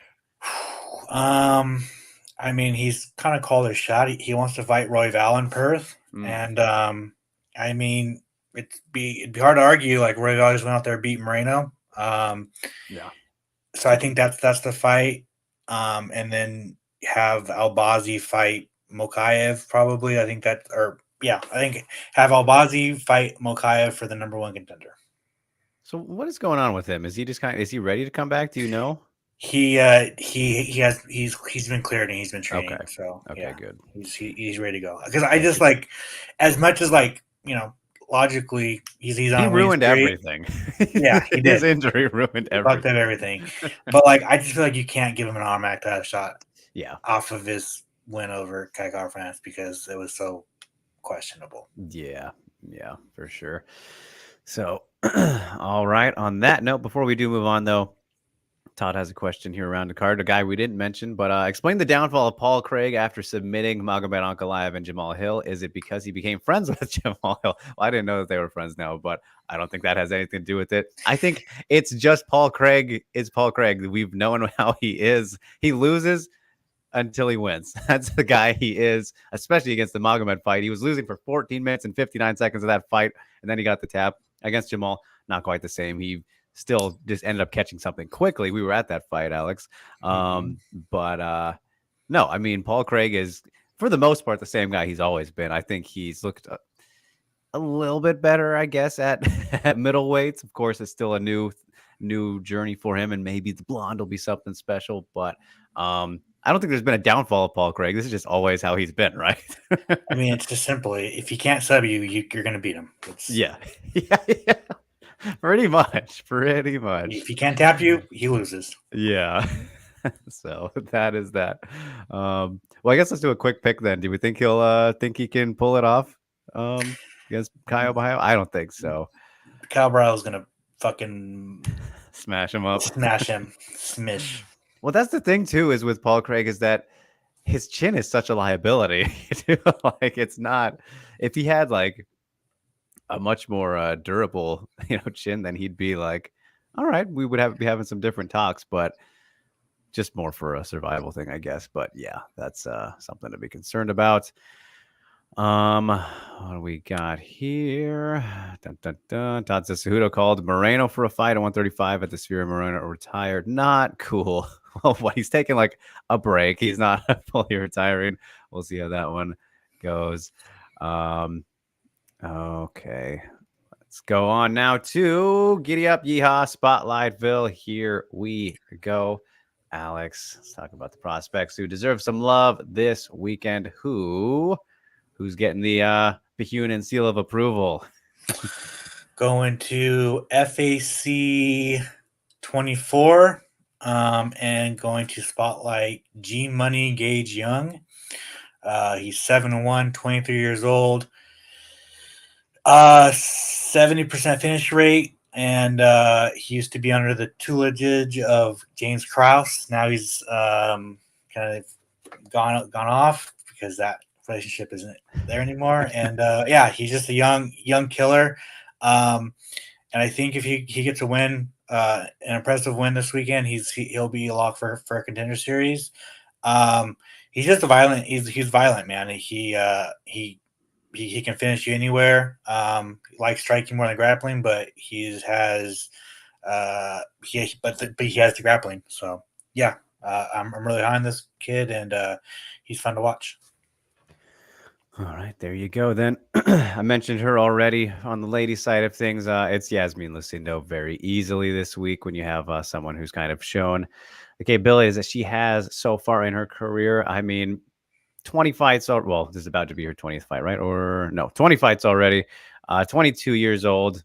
I mean, he's kind of called his shot. He wants to fight Royval in Perth, and I mean, it'd be hard to argue. Like Royval just went out there and beat Moreno. Yeah. So I think that's the fight, and then have Albazi fight Mokaev probably. I think have Albazi fight Mokaev for the number 1 contender. So what is going on with him? Is he just is he ready to come back? Do you know? He's been cleared and he's been training. Okay. So okay, good. He's ready to go. Because I just like, as much as like logically he's on. He ruined everything. Yeah, he did. His injury ruined everything. Fucked up everything. But like, I just feel like you can't give him an automatic title shot. Yeah. Off of his win over Kai France because it was so questionable. Yeah, for sure. So, all right. On that note, before we do move on, though, Todd has a question here around the card. A guy we didn't mention, but explain the downfall of Paul Craig after submitting Magomed Ankalaev and Jamal Hill. Is it because he became friends with Jamal Hill? Well, I didn't know that they were friends now, but I don't think that has anything to do with it. I think it's just Paul Craig is Paul Craig. We've known how he is. He loses until he wins. That's the guy he is, especially against the Magomed fight. He was losing for 14 minutes and 59 seconds of that fight, and then he got the tap against Jamal. Not quite the same. He still just ended up catching something quickly. We were at that fight, Alex. But no, I mean, Paul Craig is, for the most part, the same guy he's always been. I think he's looked a little bit better, I guess, at middleweights. Of course, it's still a new new journey for him, and maybe the blonde will be something special. But I don't think there's been a downfall of Paul Craig. This is just always how he's been, right? I mean, it's just simple. If he can't sub you, you're going to beat him. Yeah. Yeah. Pretty much. If he can't tap you, he loses. Yeah. So that is that. Well, I guess let's do a quick pick then. Do we think think he can pull it off against Kyle Bahio? I don't think so. Kyle Brow's going to fucking smash him up. Smash him. Smish. Well, that's the thing too, is with Paul Craig, is that his chin is such a liability. Like, it's not, if he had like a much more durable, chin, then he'd be like, all right, we would be having some different talks, but just more for a survival thing, I guess. But yeah, that's something to be concerned about. What do we got here? Dun, dun, dun. Todd Cejudo called Moreno for a fight at 135 at the Sphere. Moreno retired. Not cool. Well, what, he's taking like a break. He's not fully retiring. We'll see how that one goes. Okay. Let's go on now to Giddy Up Yeehaw Spotlightville. Here we go. Alex, let's talk about the prospects who deserve some love this weekend. Who's getting the Behunin seal of approval? Going to FAC 24 and going to spotlight G Money Gage Young. He's 7-1, 23 years old. 70% finish rate, and he used to be under the tutelage of James Krause. Now he's kind of gone off because that relationship isn't there anymore. And yeah, he's just a young killer. And I think if he gets a win, an impressive win this weekend, he'll be a lock for a contender series. He's just he's violent, man. He can finish you anywhere. He likes striking more than grappling, but he has the grappling. So yeah, I'm really high on this kid, and he's fun to watch. All right, there you go. Then I mentioned her already on the lady side of things. It's Yasmin Lucindo very easily this week when you have someone who's kind of shown the capabilities that she has so far in her career. I mean, 20 fights. Well, this is about to be her 20th fight, right? Or no, 20 fights already. 22 years old,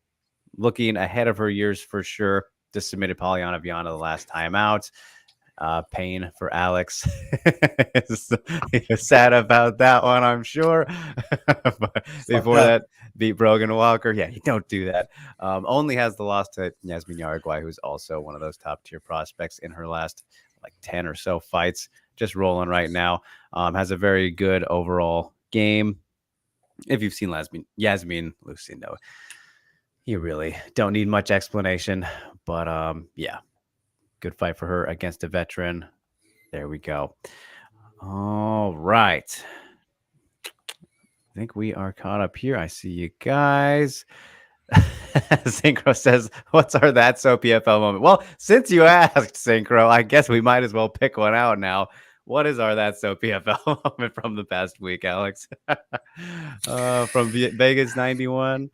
looking ahead of her years for sure. Just submitted Polyana Viana the last time out. Pain for Alex. He's sad about that one, I'm sure. But before that, beat Brogan Walker. Yeah, you don't do that. Only has the loss to Yasmin Yarguay, who's also one of those top tier prospects in her last like 10 or so fights. Just rolling right now. Has a very good overall game. If you've seen Yasmin Lucindo, you really don't need much explanation. But yeah, good fight for her against a veteran. There we go. All right. I think we are caught up here. I see you guys. Synchro says, what's our That's So PFL moment? Well, since you asked, Synchro, I guess we might as well pick one out now. What is our That's So PFL moment from the past week, Alex? From Vegas 91?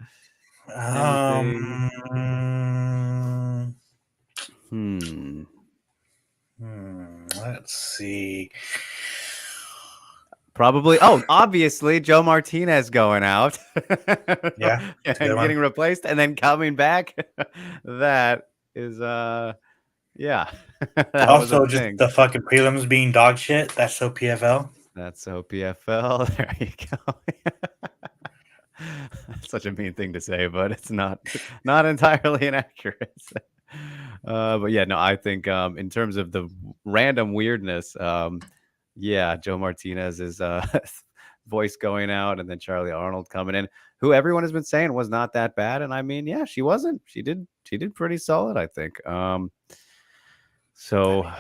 Let's see. Probably. Oh, obviously, Joe Martinez going out. Yeah. And getting replaced and then coming back. That is, yeah. That also, just the fucking prelims being dog shit. That's so PFL. That's so PFL. There you go. Such a mean thing to say, but it's not entirely inaccurate. But yeah, no, I think in terms of the random weirdness, yeah, Joe Martinez's voice going out, and then Charlie Arnold coming in, who everyone has been saying was not that bad. And I mean, yeah, she wasn't. She did pretty solid, I think. So,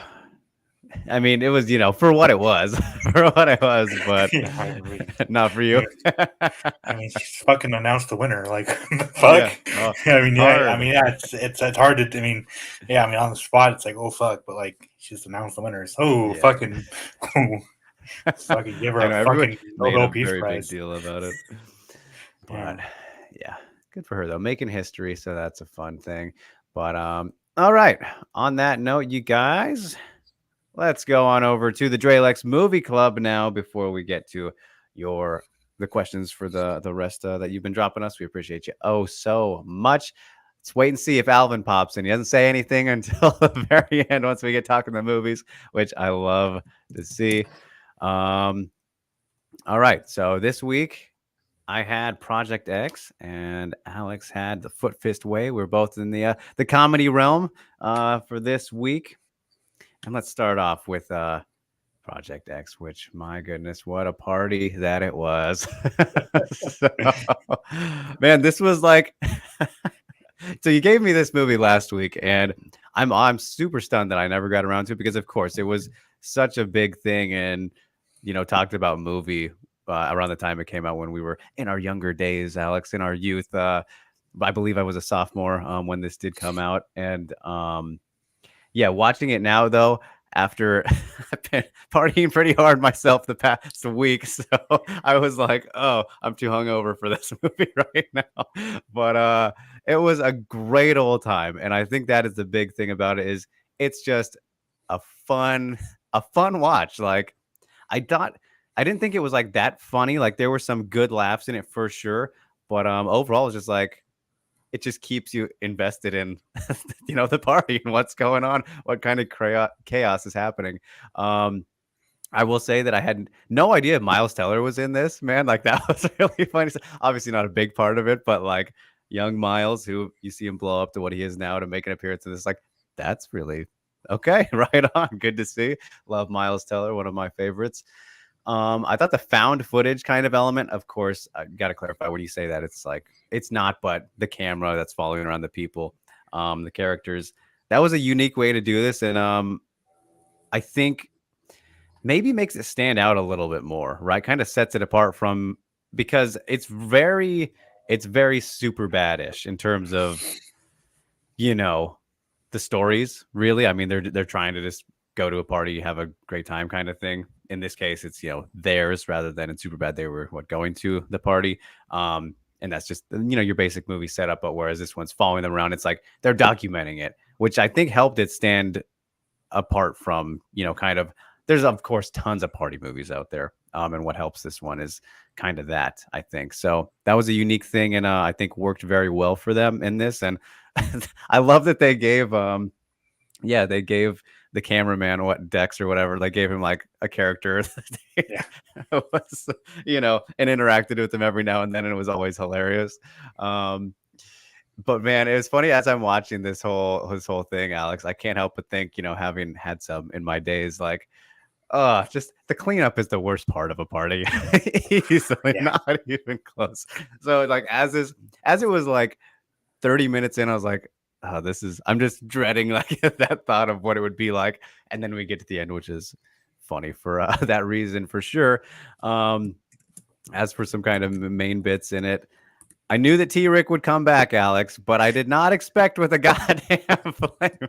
I mean, it was, for what it was, but not for you. I mean, she's fucking announced the winner. Like, fuck. Yeah. I mean, yeah. It's hard to. I mean, yeah. I mean, on the spot, it's like, oh fuck, but like, she's announced the winner. So fucking give her a fucking Nobel Peace Prize. Big deal about it. But yeah, good for her though, making history. So that's a fun thing. But all right. On that note, you guys, let's go on over to the Drelex Movie Club now before we get to the questions for the rest that you've been dropping us. We appreciate you so much. Let's wait and see if Alvin pops in. He doesn't say anything until the very end once we get talking the movies, which I love to see. All right. So this week I had Project X and Alex had The Foot Fist Way. We're both in the comedy realm for this week. And let's start off with Project X, which, my goodness, what a party that it was. So, man, this was like so you gave me this movie last week, and I'm super stunned that I never got around to it because, of course, it was such a big thing and talked about movie around the time it came out when we were in our younger days, Alex, in our youth. I believe I was a sophomore when this did come out, and yeah, watching it now though, after I've been partying pretty hard myself the past week, so I was like, "Oh, I'm too hungover for this movie right now." But it was a great old time, and I think that is the big thing about it is it's just a fun watch. Like I didn't think it was like that funny. Like there were some good laughs in it for sure, but overall, it's just like it just keeps you invested in the party and what's going on, what kind of chaos is happening. I will say that I had no idea Miles Teller was in this, man. Like that was really funny. Obviously not a big part of it, but like young Miles, who you see him blow up to what he is now to make an appearance in this, like that's really okay. Right on. Good to see. Love Miles Teller, one of my favorites. I thought the found footage kind of element, of course, I got to clarify when you say that it's like it's not, but the camera that's following around the people, the characters. That was a unique way to do this, and I think maybe makes it stand out a little bit more, right? Kind of sets it apart from because it's very super badish in terms of you know the stories. Really, I mean they're trying to just go to a party, have a great time, kind of thing. In this case, it's theirs rather than in Superbad they were going to the party. And that's just your basic movie setup. But whereas this one's following them around, it's like they're documenting it, which I think helped it stand apart from kind of there's of course tons of party movies out there. And what helps this one is kind of that, I think. So that was a unique thing, and I think worked very well for them in this. And I love that they gave they gave the cameraman what Dex or whatever, they gave him like a character Yeah. was, and interacted with him every now and then, and it was always hilarious. But man, it was funny as I'm watching this whole thing, Alex. I can't help but think, having had some in my days, like, just the cleanup is the worst part of a party. Easily, Yeah. not even close. So like as it was like 30 minutes in, I was like, oh, I'm just dreading like that thought of what it would be like. And then we get to the end, which is funny for that reason for sure. As for some kind of main bits in it, I knew that T-Rick would come back, Alex, but I did not expect with a goddamn flamethrower.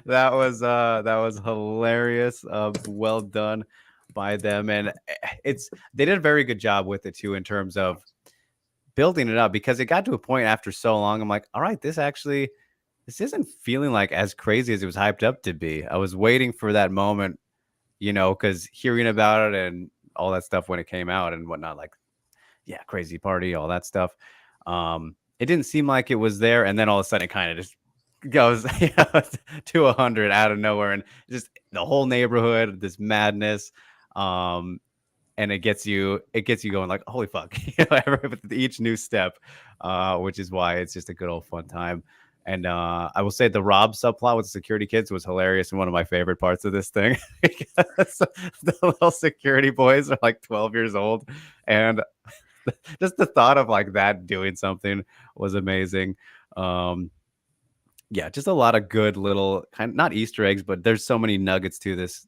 That was hilarious. Well done by them, and they did a very good job with it too in terms of building it up, because it got to a point after so long. I'm like, all right, this isn't feeling like as crazy as it was hyped up to be. I was waiting for that moment, because hearing about it and all that stuff when it came out and whatnot, like, yeah, crazy party, all that stuff. It didn't seem like it was there, and then all of a sudden it kind of just goes to 100 out of nowhere, and just the whole neighborhood, this madness. And it gets you going like, holy fuck, with each new step, which is why it's just a good old fun time. And I will say the Rob subplot with the security kids was hilarious and one of my favorite parts of this thing, because the little security boys are like 12 years old, and just the thought of like that doing something was amazing. Yeah, just a lot of good little kind of, not Easter eggs, but there's so many nuggets to this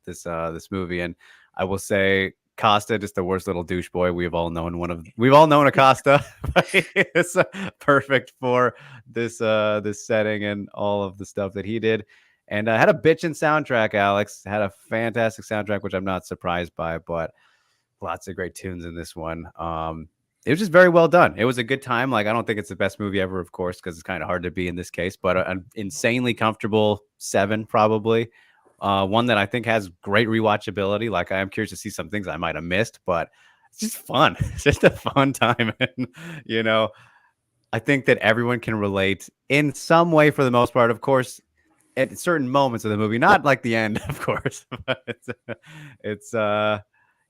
movie. And I will say Costa, just the worst little douche boy. We've all known Acosta, but he is perfect for this setting and all of the stuff that he did. And had a bitchin' soundtrack, Alex. Had a fantastic soundtrack, which I'm not surprised by, but lots of great tunes in this one. it was just very well done. It was a good time. Like, I don't think it's the best movie ever, of course, because it's kind of hard to be in this case, but an insanely comfortable 7, probably. One that I think has great rewatchability. Like, I am curious to see some things I might have missed, but it's just fun. It's just a fun time. And, you know, I think that everyone can relate in some way for the most part. Of course, at certain moments of the movie, not like the end, of course, but it's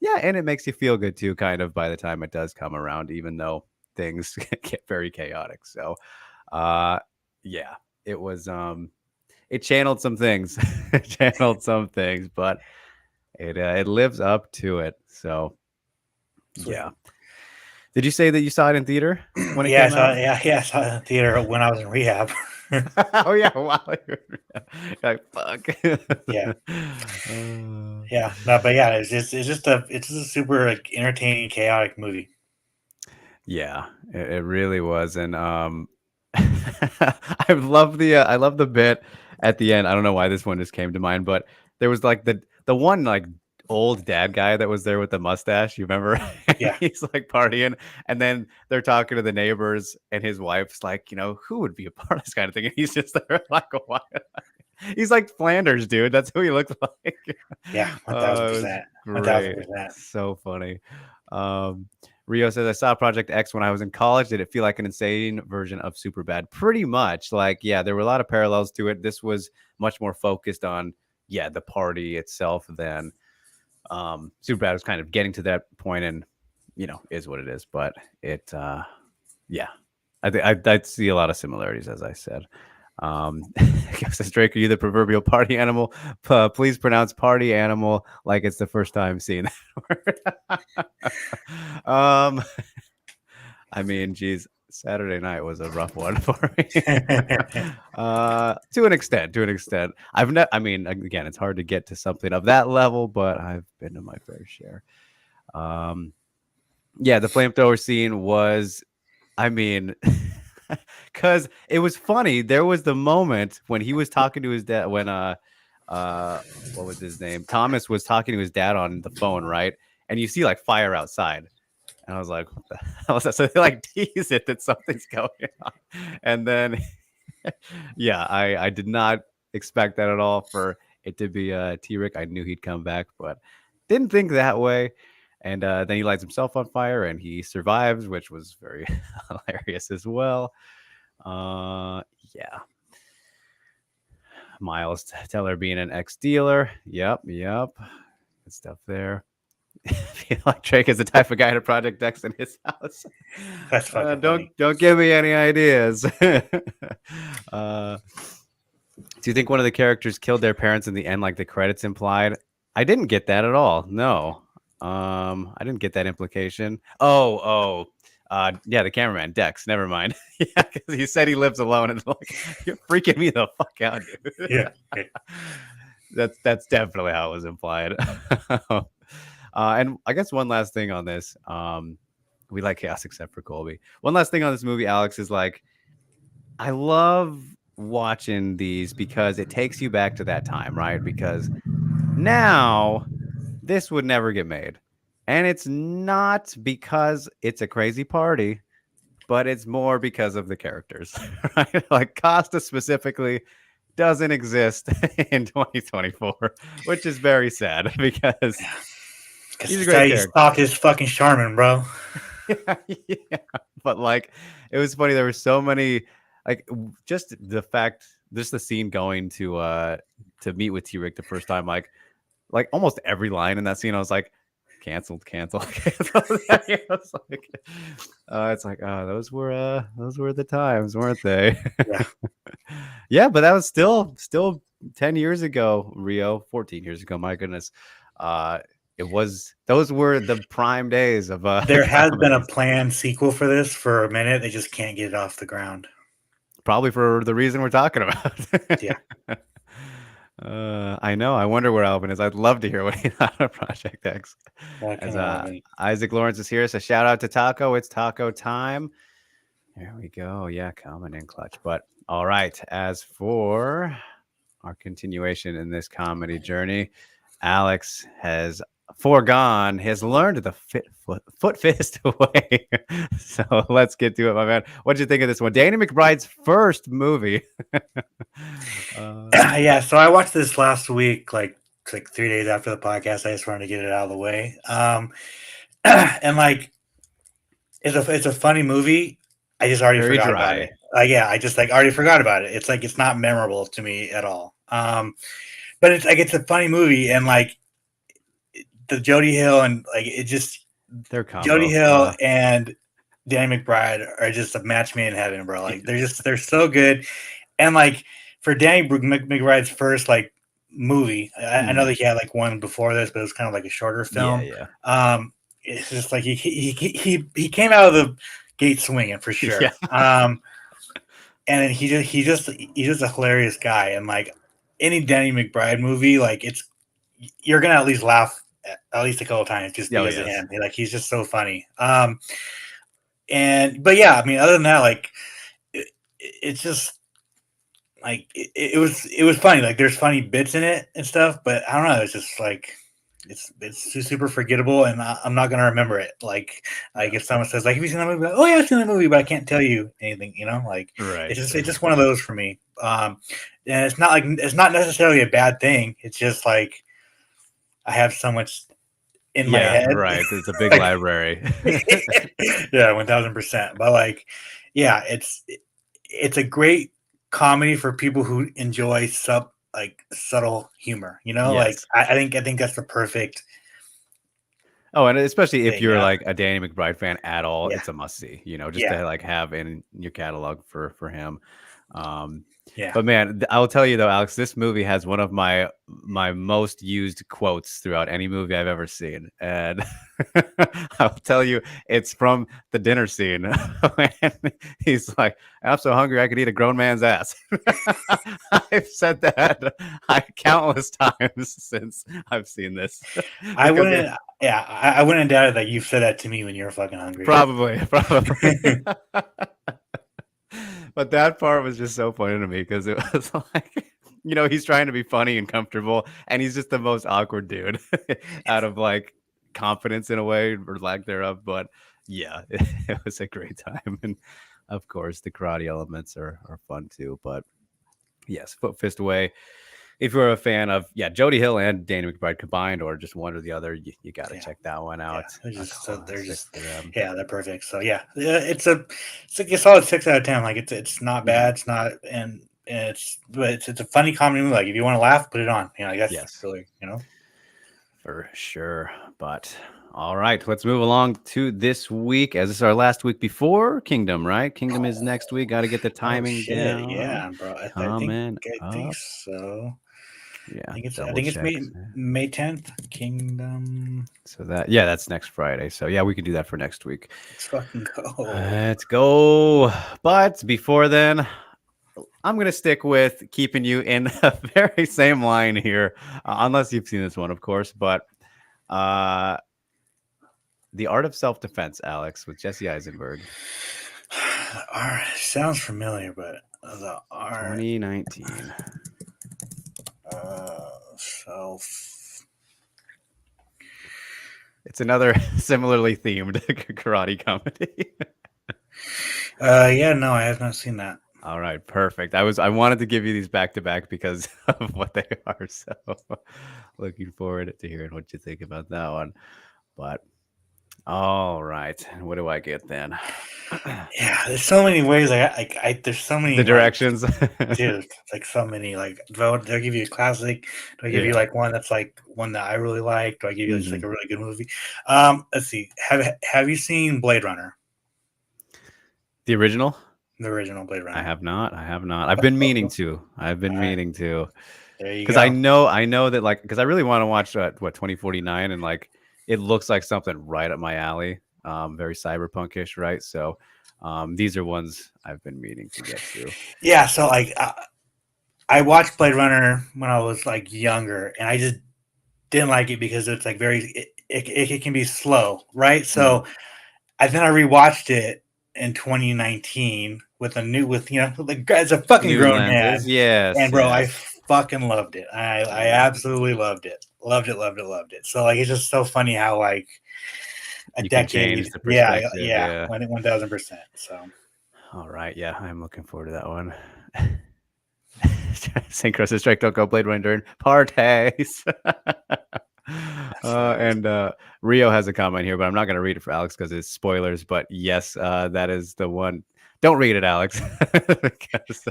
yeah, and it makes you feel good too, kind of by the time it does come around, even though things get very chaotic. So, uh, yeah, it was it channeled some things, it channeled some things, but it lives up to it. So, Sweet. yeah. Did you say that you saw it in theater when it Yeah, came out? I saw it in the theater when I was in rehab. Oh yeah, wow. Like fuck. Yeah, Uh, yeah, no, but yeah, it's just a super like entertaining, chaotic movie. yeah, it really was, and I love the bit at the end. I don't know why this one just came to mind, but there was like the one like old dad guy that was there with the mustache. You remember? And Yeah, he's like partying, and then they're talking to the neighbors, and his wife's like, you know, who would be a part of this kind of thing? And he's just there like, what? He's like Flanders, dude. That's who he looks like. yeah, one thousand Oh, it was percent, one thousand great. percent. So funny. Um, Rio says, I saw Project X when I was in college. Did it feel like an insane version of Superbad? Pretty much. Like, yeah, there were a lot of parallels to it. This was much more focused on, yeah, the party itself than Superbad was kind of getting to that point and, you know, is what it is. But it, yeah, I think I'd see a lot of similarities, as I said. Says Drake, are you the proverbial party animal? Please pronounce party animal like it's the first time seeing that word. I mean, geez, Saturday night was a rough one for me. To an extent, to an extent. I mean, again, it's hard to get to something of that level, but I've been to my fair share. Um, yeah, the flamethrower scene was, I mean, because it was funny. There was the moment when he was talking to his dad when uh what was his name? Thomas was talking to his dad on the phone, right? And you see like fire outside. And I was like, what the hell is that? So they like tease it that something's going on. And then yeah, I did not expect that at all for it to be T-Rick. I knew he'd come back, but didn't think that way. And then he lights himself on fire and he survives, which was very hilarious as well. Uh, yeah. Miles Teller being an ex-dealer. Yep, yep. Good stuff there. I feel like Drake is the type of guy to Project X in his house. That's fucking funny. Don't give me any ideas. Do you think one of the characters killed their parents in the end, like the credits implied? I didn't get that at all. No. I didn't get that implication. Yeah, the cameraman, Dex. Never mind. Yeah, because he said he lives alone, and like, you're freaking me the fuck out, dude. Yeah. That's definitely how it was implied. And I guess one last thing on this. We like chaos except for Colby. One last thing on this movie, Alex, is like I love watching these because it takes you back to that time, right? Because now this would never get made. And it's not because it's a crazy party, but it's more because of the characters, right? Like Costa specifically doesn't exist in 2024, which is very sad because Because he's a this great guy, his character. stock is fucking Charmin, bro. Yeah, yeah. But like, it was funny. There were so many, like, just the fact, just the scene going to meet with T-Rick the first time, like almost every line in that scene, I was like, canceled, canceled, canceled. It's like, oh, those were the times, weren't they? Yeah. Yeah, but that was still 10 years ago, Rio, 14 years ago. My goodness. It was those were the prime days of There has been a comedies. planned sequel for this for a minute. They just can't get it off the ground. Probably for the reason we're talking about. Yeah. I know. I wonder where Alvin is. I'd love to hear what he thought of Project X. As Fucking Alvin. Isaac Lawrence is here, so shout out to Taco. It's taco time. There we go. Yeah, coming in clutch. But all right. As for our continuation in this comedy journey, Alex has foregone has learned the foot fist way. So let's get to it, my man. What did you think of this one? Danny McBride's first movie. Yeah, so I watched this last week, like 3 days after the podcast. I just wanted to get it out of the way. And like it's a funny movie. I just already Very forgot dry. about it. Yeah, I just like already forgot about it. It's like it's not memorable to me at all. But it's like it's a funny movie, and like the Jody Hill and like it just Their combo. Jody Hill and Danny McBride are just a match made in heaven, bro. Like they're so good, and like for Danny McBride's first like movie, I know that he had like one before this, but it was kind of like a shorter film. Yeah. It's just like he came out of the gate swinging for sure. Yeah. And then he's just a hilarious guy, and like any Danny McBride movie, like you're gonna at least laugh at least a couple times just because of him. Like he's just so funny. But yeah, I mean, other than that, like it's just like it was funny. Like there's funny bits in it and stuff, but I don't know. It's just like it's super forgettable, and I'm not gonna remember it. Like if someone says like, "Have you seen that movie?" Like, oh yeah, I've seen that movie, but I can't tell you anything. You know, like right. It's just one of those for me. And it's not necessarily a bad thing. It's just like I have so much in my head. Right. It's a big library. Yeah, 1000%. But like, yeah, it's a great comedy for people who enjoy subtle humor. You know, like I think that's the perfect. Oh, and especially if you're like a Danny McBride fan at all, it's a must see. You know, just to like have in your catalog for him. But man, I'll tell you though, Alex, this movie has one of my most used quotes throughout any movie I've ever seen, and I'll tell you, it's from the dinner scene when he's like, "I'm so hungry I could eat a grown man's ass." I've said that countless times since I've seen this. I wouldn't doubt it that you've said that to me when you're fucking hungry. Probably. But that part was just so funny to me because it was like, you know, he's trying to be funny and comfortable, and he's just the most awkward dude out of like confidence in a way or lack thereof. But yeah, it was a great time. And of course, the karate elements are fun too. But yes, Foot Fist Away. If you're a fan of Jody Hill and Danny McBride combined, or just one or the other, you got to check that one out. They're perfect. So it's a solid 6 out of 10. Like it's not bad. It's not it's a funny comedy movie. Like if you want to laugh, put it on. You know, that's really, you know, for sure. But all right, let's move along to this week, as this is our last week before Kingdom, right? Kingdom is next week. Got to get the timing down. Yeah, bro. I think so. Yeah, I think it's May 10th. Kingdom. So that's next Friday. So we can do that for next week. Let's fucking go. Let's go. But before then, I'm gonna stick with keeping you in the very same line here, unless you've seen this one, of course. But The Art of Self-Defense, Alex, with Jesse Eisenberg. Sounds familiar, but the art 2019. It's another similarly themed karate comedy. No, I have not seen that. All right, perfect. I wanted to give you these back to back because of what they are. So looking forward to hearing what you think about that one. But all right, what do I get then? Yeah, there's so many ways. There's so many directions, dude. Like so many. Like, do I give you a classic? Do I give you like one that's like one that I really like? Do I give you just like a really good movie? Let's see. Have you seen Blade Runner? The original? The original Blade Runner. I have not. I've been meaning to. Meaning to. There you go. Because I know that like because I really want to watch 2049 and like it looks like something right up my alley. Very cyberpunkish, right? So these are ones I've been meaning to get to. Yeah, so like I watched Blade Runner when I was like younger, and I just didn't like it because it's like it can be slow, right? So then I rewatched it in 2019 with like as a fucking grown man. Yes, and bro, yes. fucking loved it. I absolutely loved it. Loved it. So like, it's just so funny how like a You can decade. change the Yeah, perspective. yeah, Yeah. 1000%. So All right. Yeah, I'm looking forward to that one. Synchros is strike, don't go Blade Runner during parties. And Rio has a comment here, but I'm not going to read it for Alex because it's spoilers. But yes, that is the one. Don't read it, Alex, because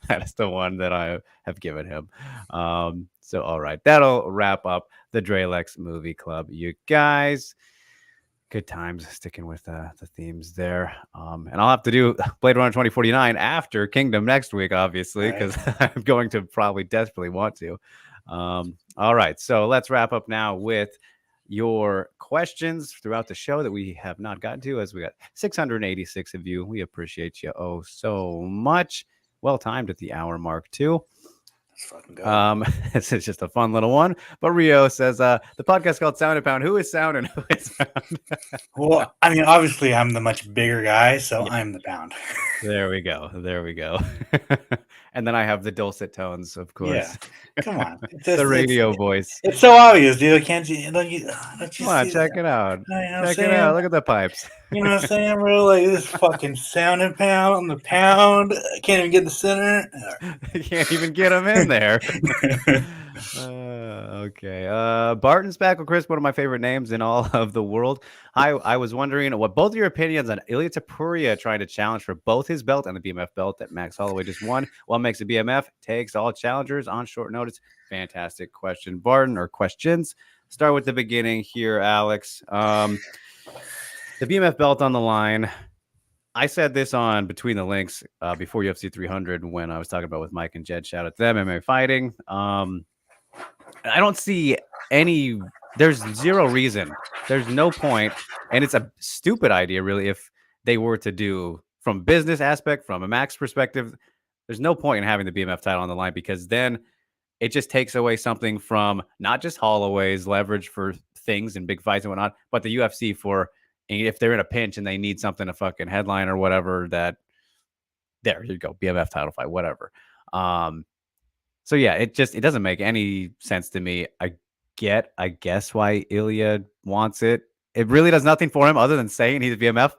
that is the one that I have given him. So, all right, that'll wrap up the Drelex Movie Club. You guys, good times sticking with the themes there. And I'll have to do Blade Runner 2049 after Kingdom next week, obviously, because I'm going to probably desperately want to. All right, so let's wrap up now with your questions throughout the show that we have not gotten to, as we got 686 of you. We appreciate you so much. Well timed at the hour mark too. This is just a fun little one. But Rio says the podcast called Sound and Pound. Who is Sound and who is Pound? Well, I mean, obviously I'm the much bigger guy, so yeah. I'm the Pound. There we go. And then I have the dulcet tones, of course. Yeah, come on. The radio voice. It's so obvious, dude. Don't you come on, check it out. Check it out. Look at the pipes. You know what I'm saying, bro? Like, this fucking Sound and Pound on the Pound. I can't even get the center. You can't even get them in there. Okay. Barton's back with Chris, one of my favorite names in all of the world. I was wondering what both of your opinions on Ilya Tapuria trying to challenge for both his belt and the BMF belt that Max Holloway just won. What makes a BMF? Takes all challengers on short notice. Fantastic question, Barton, or questions. Start with the beginning here, Alex. The BMF belt on the line. I said this on Between the Links before UFC 300 when I was talking about with Mike and Jed. Shout out to them, MMA Fighting. I don't see any. There's zero reason. There's no point, and it's a stupid idea, really. If they were to do from business aspect, from a Max perspective, there's no point in having the BMF title on the line because then it just takes away something from not just Holloway's leverage for things and big fights and whatnot, but the UFC for if they're in a pinch and they need something to fucking headline or whatever. That there you go, BMF title fight, whatever. So yeah, it doesn't make any sense to me. I guess why Ilya wants it. It really does nothing for him other than saying he's a BMF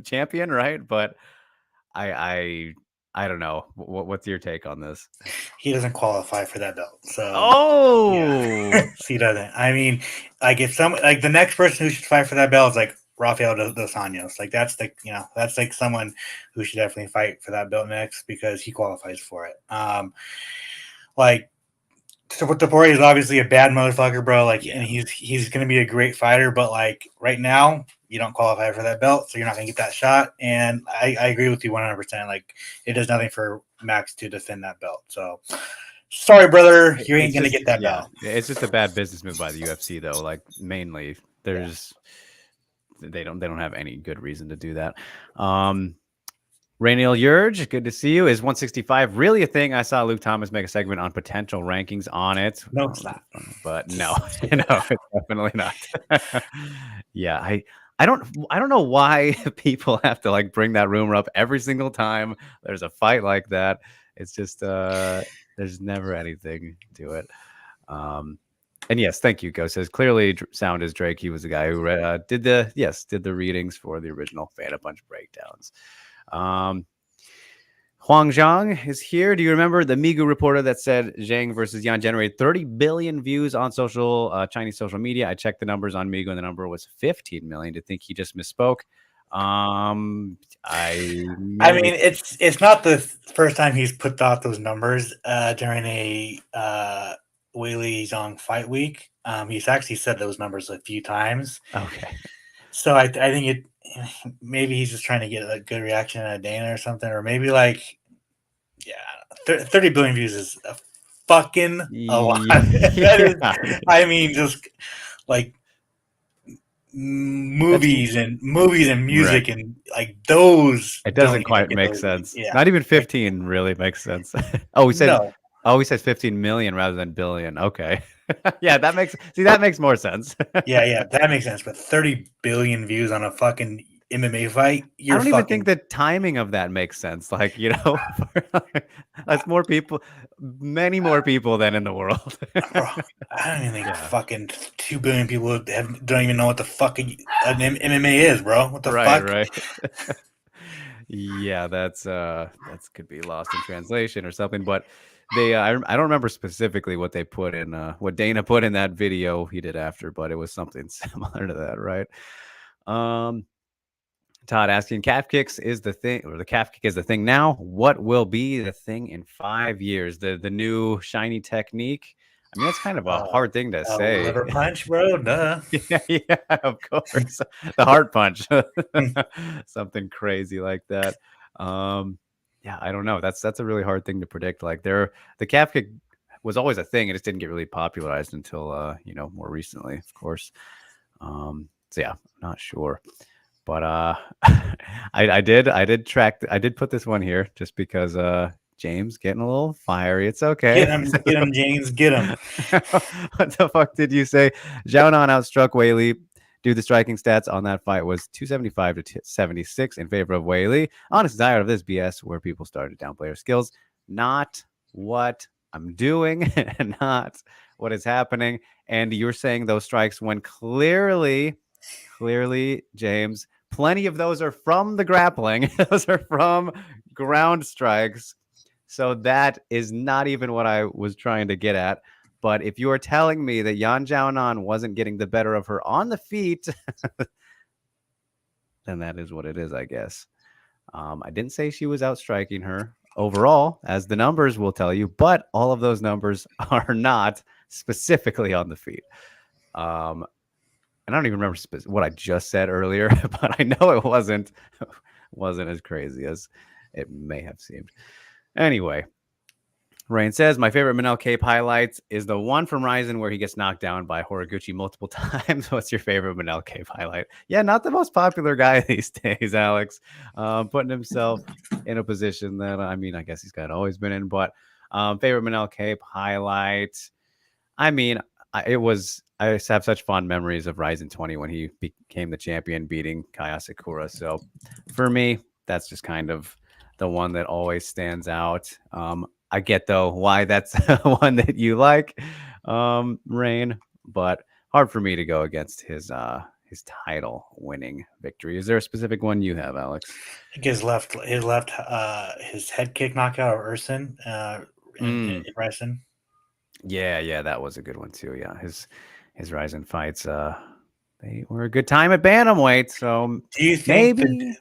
champion, right? But I don't know. What's your take on this? He doesn't qualify for that belt. So yeah. He doesn't. I mean, like if the next person who should fight for that belt is like Rafael dos Anjos. Like that's like someone who should definitely fight for that belt next because he qualifies for it. Like Taporia is obviously a bad motherfucker, bro. Like, and he's gonna be a great fighter, but like right now, you don't qualify for that belt, so you're not gonna get that shot. And I agree with you 100%. Like, it does nothing for Max to defend that belt. So, sorry, brother, you ain't gonna get that belt. It's just a bad business move by the UFC, though. Like, mainly, they don't have any good reason to do that. Rainiel Urge, good to see you. Is 165 really a thing? I saw Luke Thomas make a segment on potential rankings on it. No, it's not. But no, it's definitely not. Yeah, I don't know why people have to like bring that rumor up every single time there's a fight like that. It's just there's never anything to it. And yes, thank you, Go says clearly Sound is Drake. He was the guy who did the readings for the original Fan Punch breakdowns. Huang Zhang is here. Do you remember the Migu reporter that said Zhang versus Yan generated 30 billion views on Chinese social media? I checked the numbers on Migu and the number was 15 million. Do you think he just misspoke? I mean, it's not the first time he's put out those numbers during a Weili Zhang fight week. He's actually said those numbers a few times. Okay. So I think maybe he's just trying to get a good reaction at Dana or something, or maybe 30 billion views is a fucking a lot. I mean, just like movies and music, right. And like those. It doesn't quite make sense. Yeah. Not even 15 really makes sense. He said 15 million rather than billion. Okay. Yeah, that makes more sense. yeah, that makes sense. But 30 billion views on a fucking MMA fight, I don't even think the timing of that makes sense. Like, I, That's more people, many more people than in the world. bro, I don't even think Yeah. fucking 2 billion people don't even know what the fuck an MMA is, bro. What the Right, fuck? right. Yeah, that's could be lost in translation or something. But they, I don't remember specifically what they put in, what Dana put in that video he did after, but it was something similar to that, right? Um, Todd asking, calf kicks is the thing, or the calf kick is the thing now. What will be the thing in 5 years? The new shiny technique. I mean, that's kind of a Uh, hard thing to a say. liver punch, bro. Duh. Yeah, yeah, of course. The heart punch. Something crazy like that. Um, yeah, I don't know. That's a really hard thing to predict. Like the calf kick was always a thing. It just didn't get really popularized until more recently, of course. So yeah, I'm not sure. But I did put this one here just because James getting a little fiery. It's okay. Get him, James, get him. What the fuck did you say? Zhao Nan outstruck Wei Li. Dude, the striking stats on that fight was 275 to 76 in favor of Wei Li. Honestly, tired of this BS where people started to downplay her skills. Not what I'm doing, not what is happening. And you're saying those strikes when clearly, James, plenty of those are from the grappling. Those are from ground strikes. So that is not even what I was trying to get at. But if you are telling me that Yan Jiaonan wasn't getting the better of her on the feet, then that is what it is, I guess. I didn't say she was outstriking her overall, as the numbers will tell you, but all of those numbers are not specifically on the feet. And I don't even remember what I just said earlier, but I know it wasn't as crazy as it may have seemed. Anyway, Rain says, my favorite Manel Cape highlights is the one from Ryzen where he gets knocked down by Horiguchi multiple times. What's your favorite Manel Cape highlight? Yeah, not the most popular guy these days, Alex. Putting himself in a position that, I mean, I guess he's kind of always been in, but favorite Manel Cape highlight. I mean, I just have such fond memories of Ryzen 20 when he became the champion, beating Kai Asakura. So for me, that's just kind of the one that always stands out. I get though why that's one that you like, Rain, but hard for me to go against his title winning victory. Is there a specific one you have, Alex? I think his head kick knockout of Urson in Ryzen. Yeah, that was a good one too. Yeah, his Ryzen fights, they were a good time at bantamweight. So Do you think maybe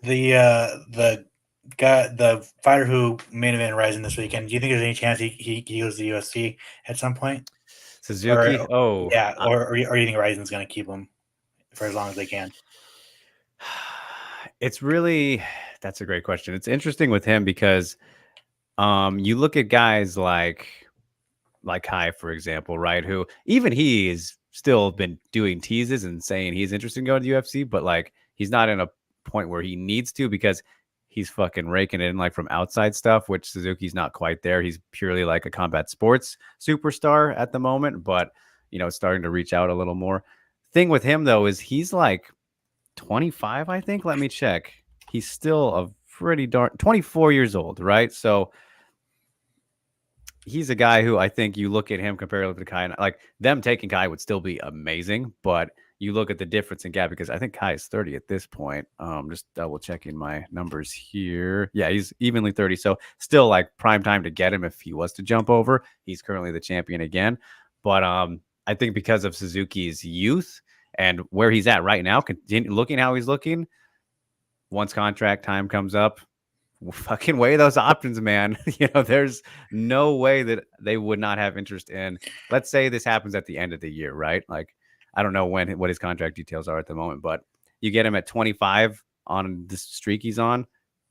the fighter who main event Ryzen this weekend? Do you think there's any chance he goes to the UFC at some point? Suzuki. Oh, Yeah, or you think Ryzen's going to keep him for as long as they can? it's really that's a great question. It's interesting with him because you look at guys like Kai, for example, right? Who even he's still been doing teases and saying he's interested in going to the UFC, but like he's not in a point where he needs to because he's fucking raking it in like from outside stuff, which Suzuki's not quite there. He's purely like a combat sports superstar at the moment, but starting to reach out a little more. Thing with him though is he's like 25, I think. Let me check. He's still a pretty darn 24 years old, right? So he's a guy who I think you look at him comparatively to Kai, and like them taking Kai would still be amazing, but you look at the difference in gap because I think Kai is 30 at this point. Just double checking my numbers here. Yeah, he's evenly 30, so still like prime time to get him if he was to jump over. He's currently the champion again, but I think because of Suzuki's youth and where he's at right now, looking how he's looking, once contract time comes up, fucking weigh those options, man. There's no way that they would not have interest in. Let's say this happens at the end of the year, right? Like, I don't know what his contract details are at the moment, but you get him at 25 on the streak he's on.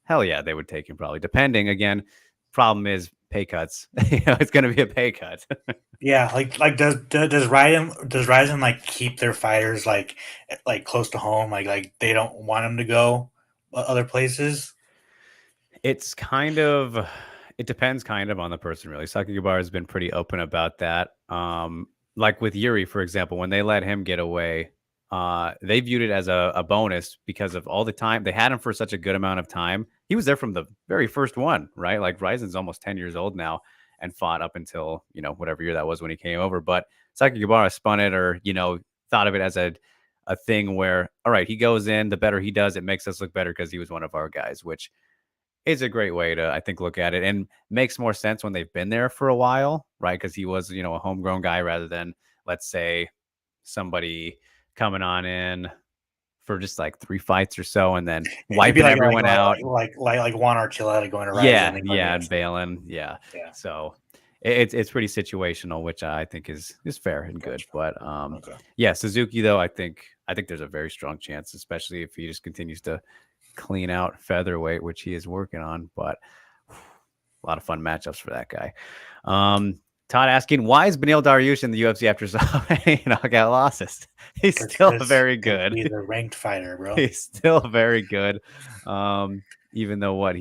Hell yeah, they would take him probably. Depending again, problem is pay cuts. It's going to be a pay cut. Yeah, like does Ryzen like keep their fighters like close to home? Like they don't want them to go other places. It's it depends kind of on the person, really. Sakigabar has been pretty open about that. Like with Yuri, for example, when they let him get away they viewed it as a bonus because of all the time they had him for such a good amount of time. He was there from the very first one, right? Like Ryzen's almost 10 years old now and fought up until, whatever year that was when he came over. But Sakakibara spun it or, thought of it as a thing where, all right, he goes in, the better he does, it makes us look better because he was one of our guys, which is a great way to, I think, look at it and makes more sense when they've been there for a while, right? Because he was, a homegrown guy rather than, let's say, somebody coming on in for just like 3 fights or so and then wiping everyone out. Like Juan Archuleta going to Yeah, Ryzen. yeah, and Balin, yeah. Yeah. So it's pretty situational, which I think is fair and good. But yeah, Suzuki though, I think there's a very strong chance, especially if he just continues to clean out featherweight, which he is working on. But a lot of fun matchups for that guy. Todd asking, why is Beneil Dariush in the UFC after so many knockout losses? He's still very good. He's a ranked fighter, bro. He's still very good. Even though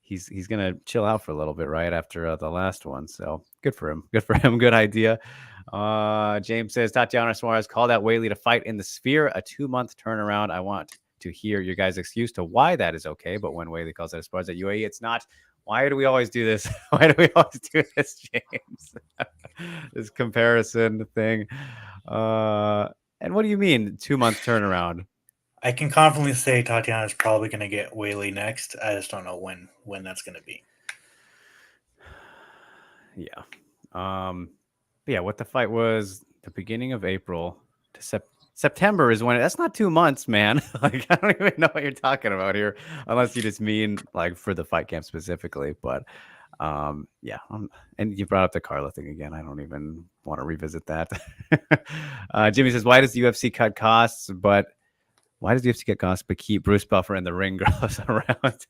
he's gonna chill out for a little bit right after the last one. So good for him. Good for him. Good idea. James says Tatiana Suarez called out Weili to fight in the Sphere, a 2-month turnaround. I want to hear your guys' excuse to why that is okay, but when Weili calls out Esparza at UAE, it's not. Why do we always do this? Why do we always do this, James? This comparison thing. And what do you mean 2-month turnaround? I can confidently say Tatiana's probably going to get Weili next. I just don't know when that's going to be. Yeah. Yeah, what the fight was the beginning of April to September is when that's not 2 months, man. Like I don't even know what you're talking about here, unless you just mean like for the fight camp specifically. But yeah, and you brought up the Carla thing again. I don't even want to revisit that. Jimmy says, why does the UFC cut costs? But why does the UFC get costs but keep Bruce Buffer and the ring girls around?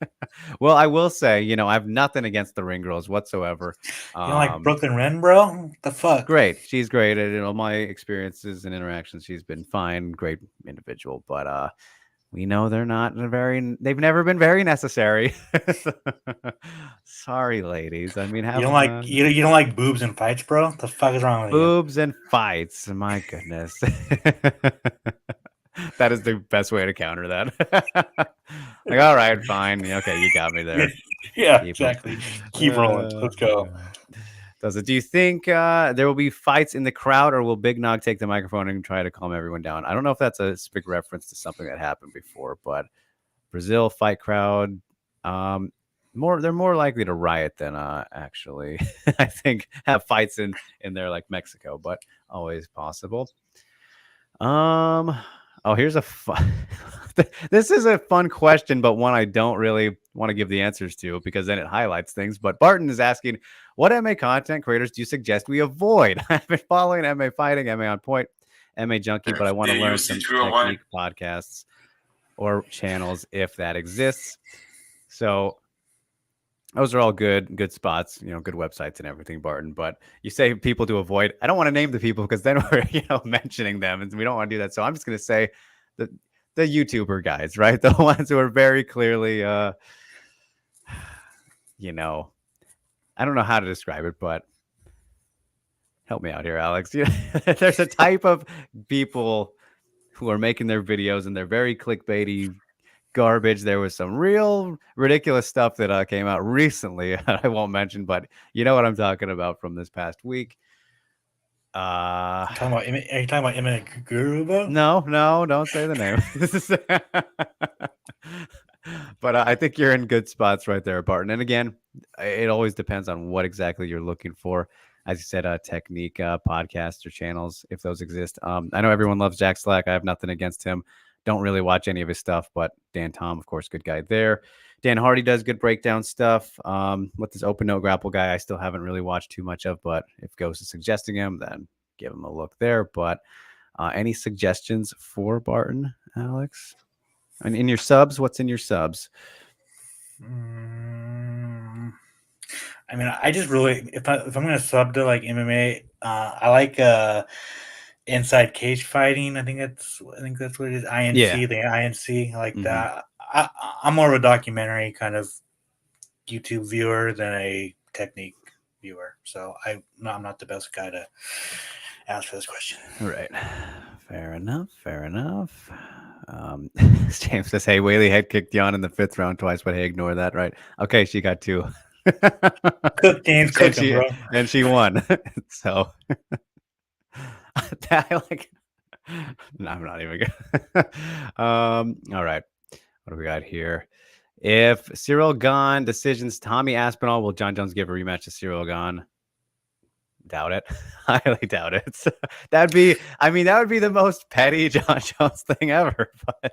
Well, I will say, I have nothing against the ring girls whatsoever. You know, like Brooklyn Wren, bro? What the fuck? Great. She's great. In all my experiences and interactions, she's been fine. Great individual. But we know they've never been very necessary. Sorry, ladies. I mean, you don't like boobs and fights, bro? What the fuck is wrong with you? Boobs and fights. My goodness. That is the best way to counter that. Like, all right, fine. Okay, you got me there. Yeah, exactly. Keep rolling. Let's go. Do you think there will be fights in the crowd, or will Big Nog take the microphone and try to calm everyone down? I don't know if that's a specific reference to something that happened before, but Brazil fight crowd, they're more likely to riot than actually, I think, have fights in there like Mexico, but always possible. Oh, here's a fun. This is a fun question, but one I don't really want to give the answers to because then it highlights things. But Barton is asking, what MA content creators do you suggest we avoid? I've been following MA Fighting, MA On Point, MA Junkie, but I want to learn some technique podcasts or channels if that exists. So those are all good spots, good websites and everything, Barton. But you say people to avoid. I don't want to name the people because then we're, mentioning them, and we don't want to do that. So I'm just going to say the YouTuber guys, right? The ones who are very clearly, I don't know how to describe it, but help me out here, Alex. There's a type of people who are making their videos and they're very clickbaity. Garbage. There was some real ridiculous stuff that came out recently. I won't mention, but you know what I'm talking about from this past week. Are you talking about Imminent Guru? No, don't say the name. But I think you're in good spots right there, Barton. And again, it always depends on what exactly you're looking for. As you said, technique podcasts or channels, if those exist. I know everyone loves Jack Slack. I have nothing against him. Don't really watch any of his stuff, but Dan Tom, of course, good guy there. Dan Hardy does good breakdown stuff. With this Open Note Grapple guy, I still haven't really watched too much of, but if Ghost is suggesting him, then give him a look there. But any suggestions for Barton, Alex? And in your subs, what's in your subs? I mean, I just really, if I'm going to sub to like MMA, I like Inside Cage Fighting. I think that's what it is. INC, Yeah. the INC, I like that. I'm more of a documentary kind of YouTube viewer than a technique viewer, so I'm not the best guy to ask for this question. Right, Fair enough. Fair enough. James says, "Hey, Whaley head kicked Jan in the 5th round twice, but hey, ignore that, right? Okay, she got 2." Cook James, cook him, bro. And she won. So I like. No, I'm not even gonna. All right. What do we got here? If Cyril Gane decisions Tommy Aspinall, will John Jones give a rematch to Cyril Gane? Doubt it. Highly doubt it. That would be the most petty John Jones thing ever. But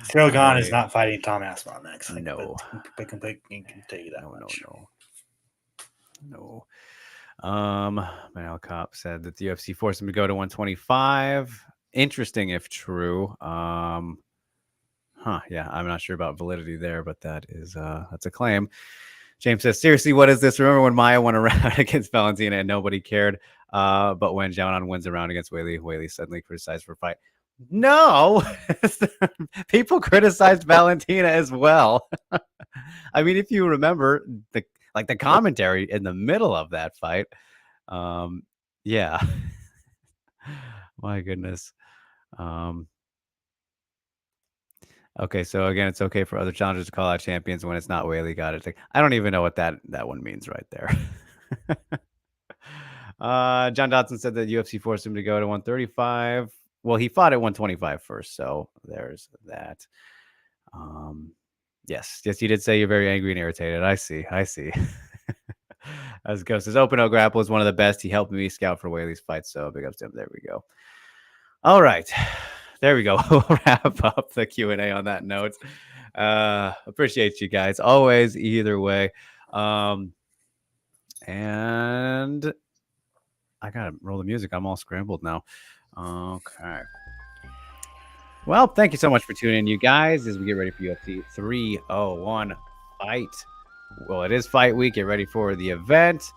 Cyril Gane is not fighting Tom Aspinall next. No. I can tell you that much. No. Manel Cop said that the UFC forced him to go to 125. Interesting if true. Yeah, I'm not sure about validity there, but that's a claim. James says, seriously, what is this? Remember when Maya won a round against Valentina and nobody cared? But when Xiaonan wins a round against Whaley suddenly criticized for a fight. No, people criticized Valentina as well. I mean, if you remember the commentary in the middle of that fight, yeah. My goodness. Okay, so again, it's okay for other challengers to call out champions when it's not Whaley. Got it. I don't even know what that one means right there. John Dodson said that UFC forced him to go to 135. Well, he fought at 125 first, so there's that. Yes, you did say you're very angry and irritated. I see. As Ghost says, Open O Grapple is one of the best. He helped me scout for Whaley's fight, so big ups to him. There we go. All right. There we go. We'll wrap up the Q&A on that note. Appreciate you guys always, either way. And I gotta roll the music. I'm all scrambled now. Okay. Well, thank you so much for tuning in, you guys, as we get ready for UFC 301 fight. Well, it is fight week. Get ready for the event.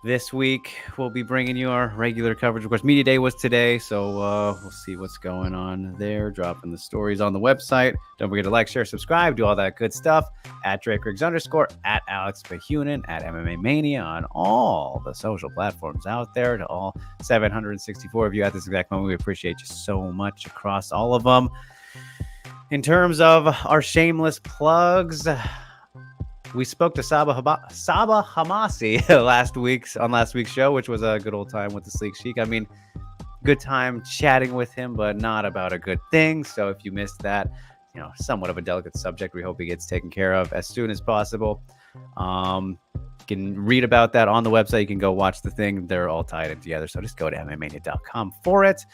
This week, we'll be bringing you our regular coverage. Of course, Media Day was today, so we'll see what's going on there. Dropping the stories on the website. Don't forget to like, share, subscribe, do all that good stuff. At @DrakeRiggs_, at Alex Bahunin, at MMA Mania on all the social platforms out there. To all 764 of you at this exact moment, we appreciate you so much across all of them. In terms of our shameless plugs, we spoke to Saba Hamasi last week's show, which was a good old time with the Sleek Sheik. I mean, good time chatting with him, but not about a good thing. So if you missed that, somewhat of a delicate subject, we hope he gets taken care of as soon as possible. You can read about that on the website. You can go watch the thing. They're all tied in together. So just go to mmania.com for it.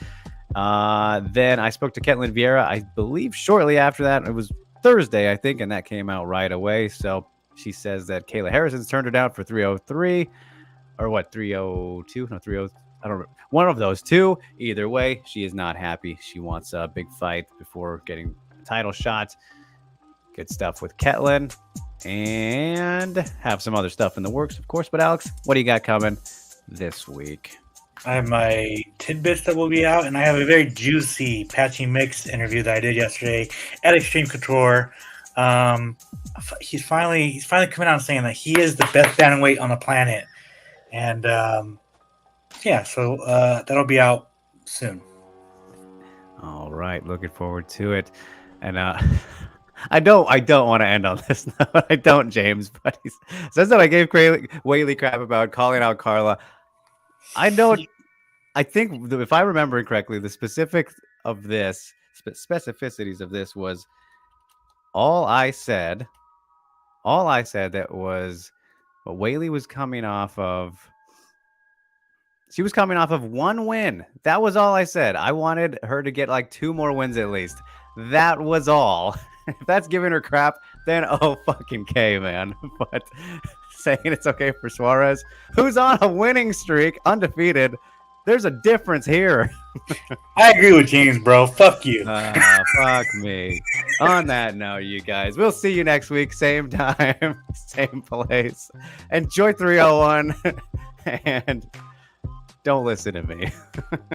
Then I spoke to Ketlin Vieira, I believe shortly after that. It was Thursday, I think, and that came out right away. So she says that Kayla Harrison's turned her down for 303 or what, 302? No, 30. I don't remember. One of those two. Either way, she is not happy. She wants a big fight before getting a title shot. Good stuff with Ketlin. And have some other stuff in the works, of course. But Alex, what do you got coming this week? I have my tidbits that will be out, and I have a very juicy Patchy Mix interview that I did yesterday at Extreme Couture. He's finally coming out and saying that he is the best bantamweight on the planet, and so that'll be out soon. All right, looking forward to it. And I don't want to end on this note. I don't, James, but he says that I gave Whaley crap about calling out Carla. I think if I remember correctly, the specificities of this was all I said that was what Whaley was coming off of. She was coming off of one win. That was all I said. I wanted her to get like 2 more wins at least. That was all. If that's giving her crap, then oh fucking K, man. But saying it's okay for Suarez, who's on a winning streak, undefeated, there's a difference here. I agree with James, bro. Fuck you. Fuck me. On that note, you guys, we'll see you next week. Same time, same place. Enjoy 301 and don't listen to me.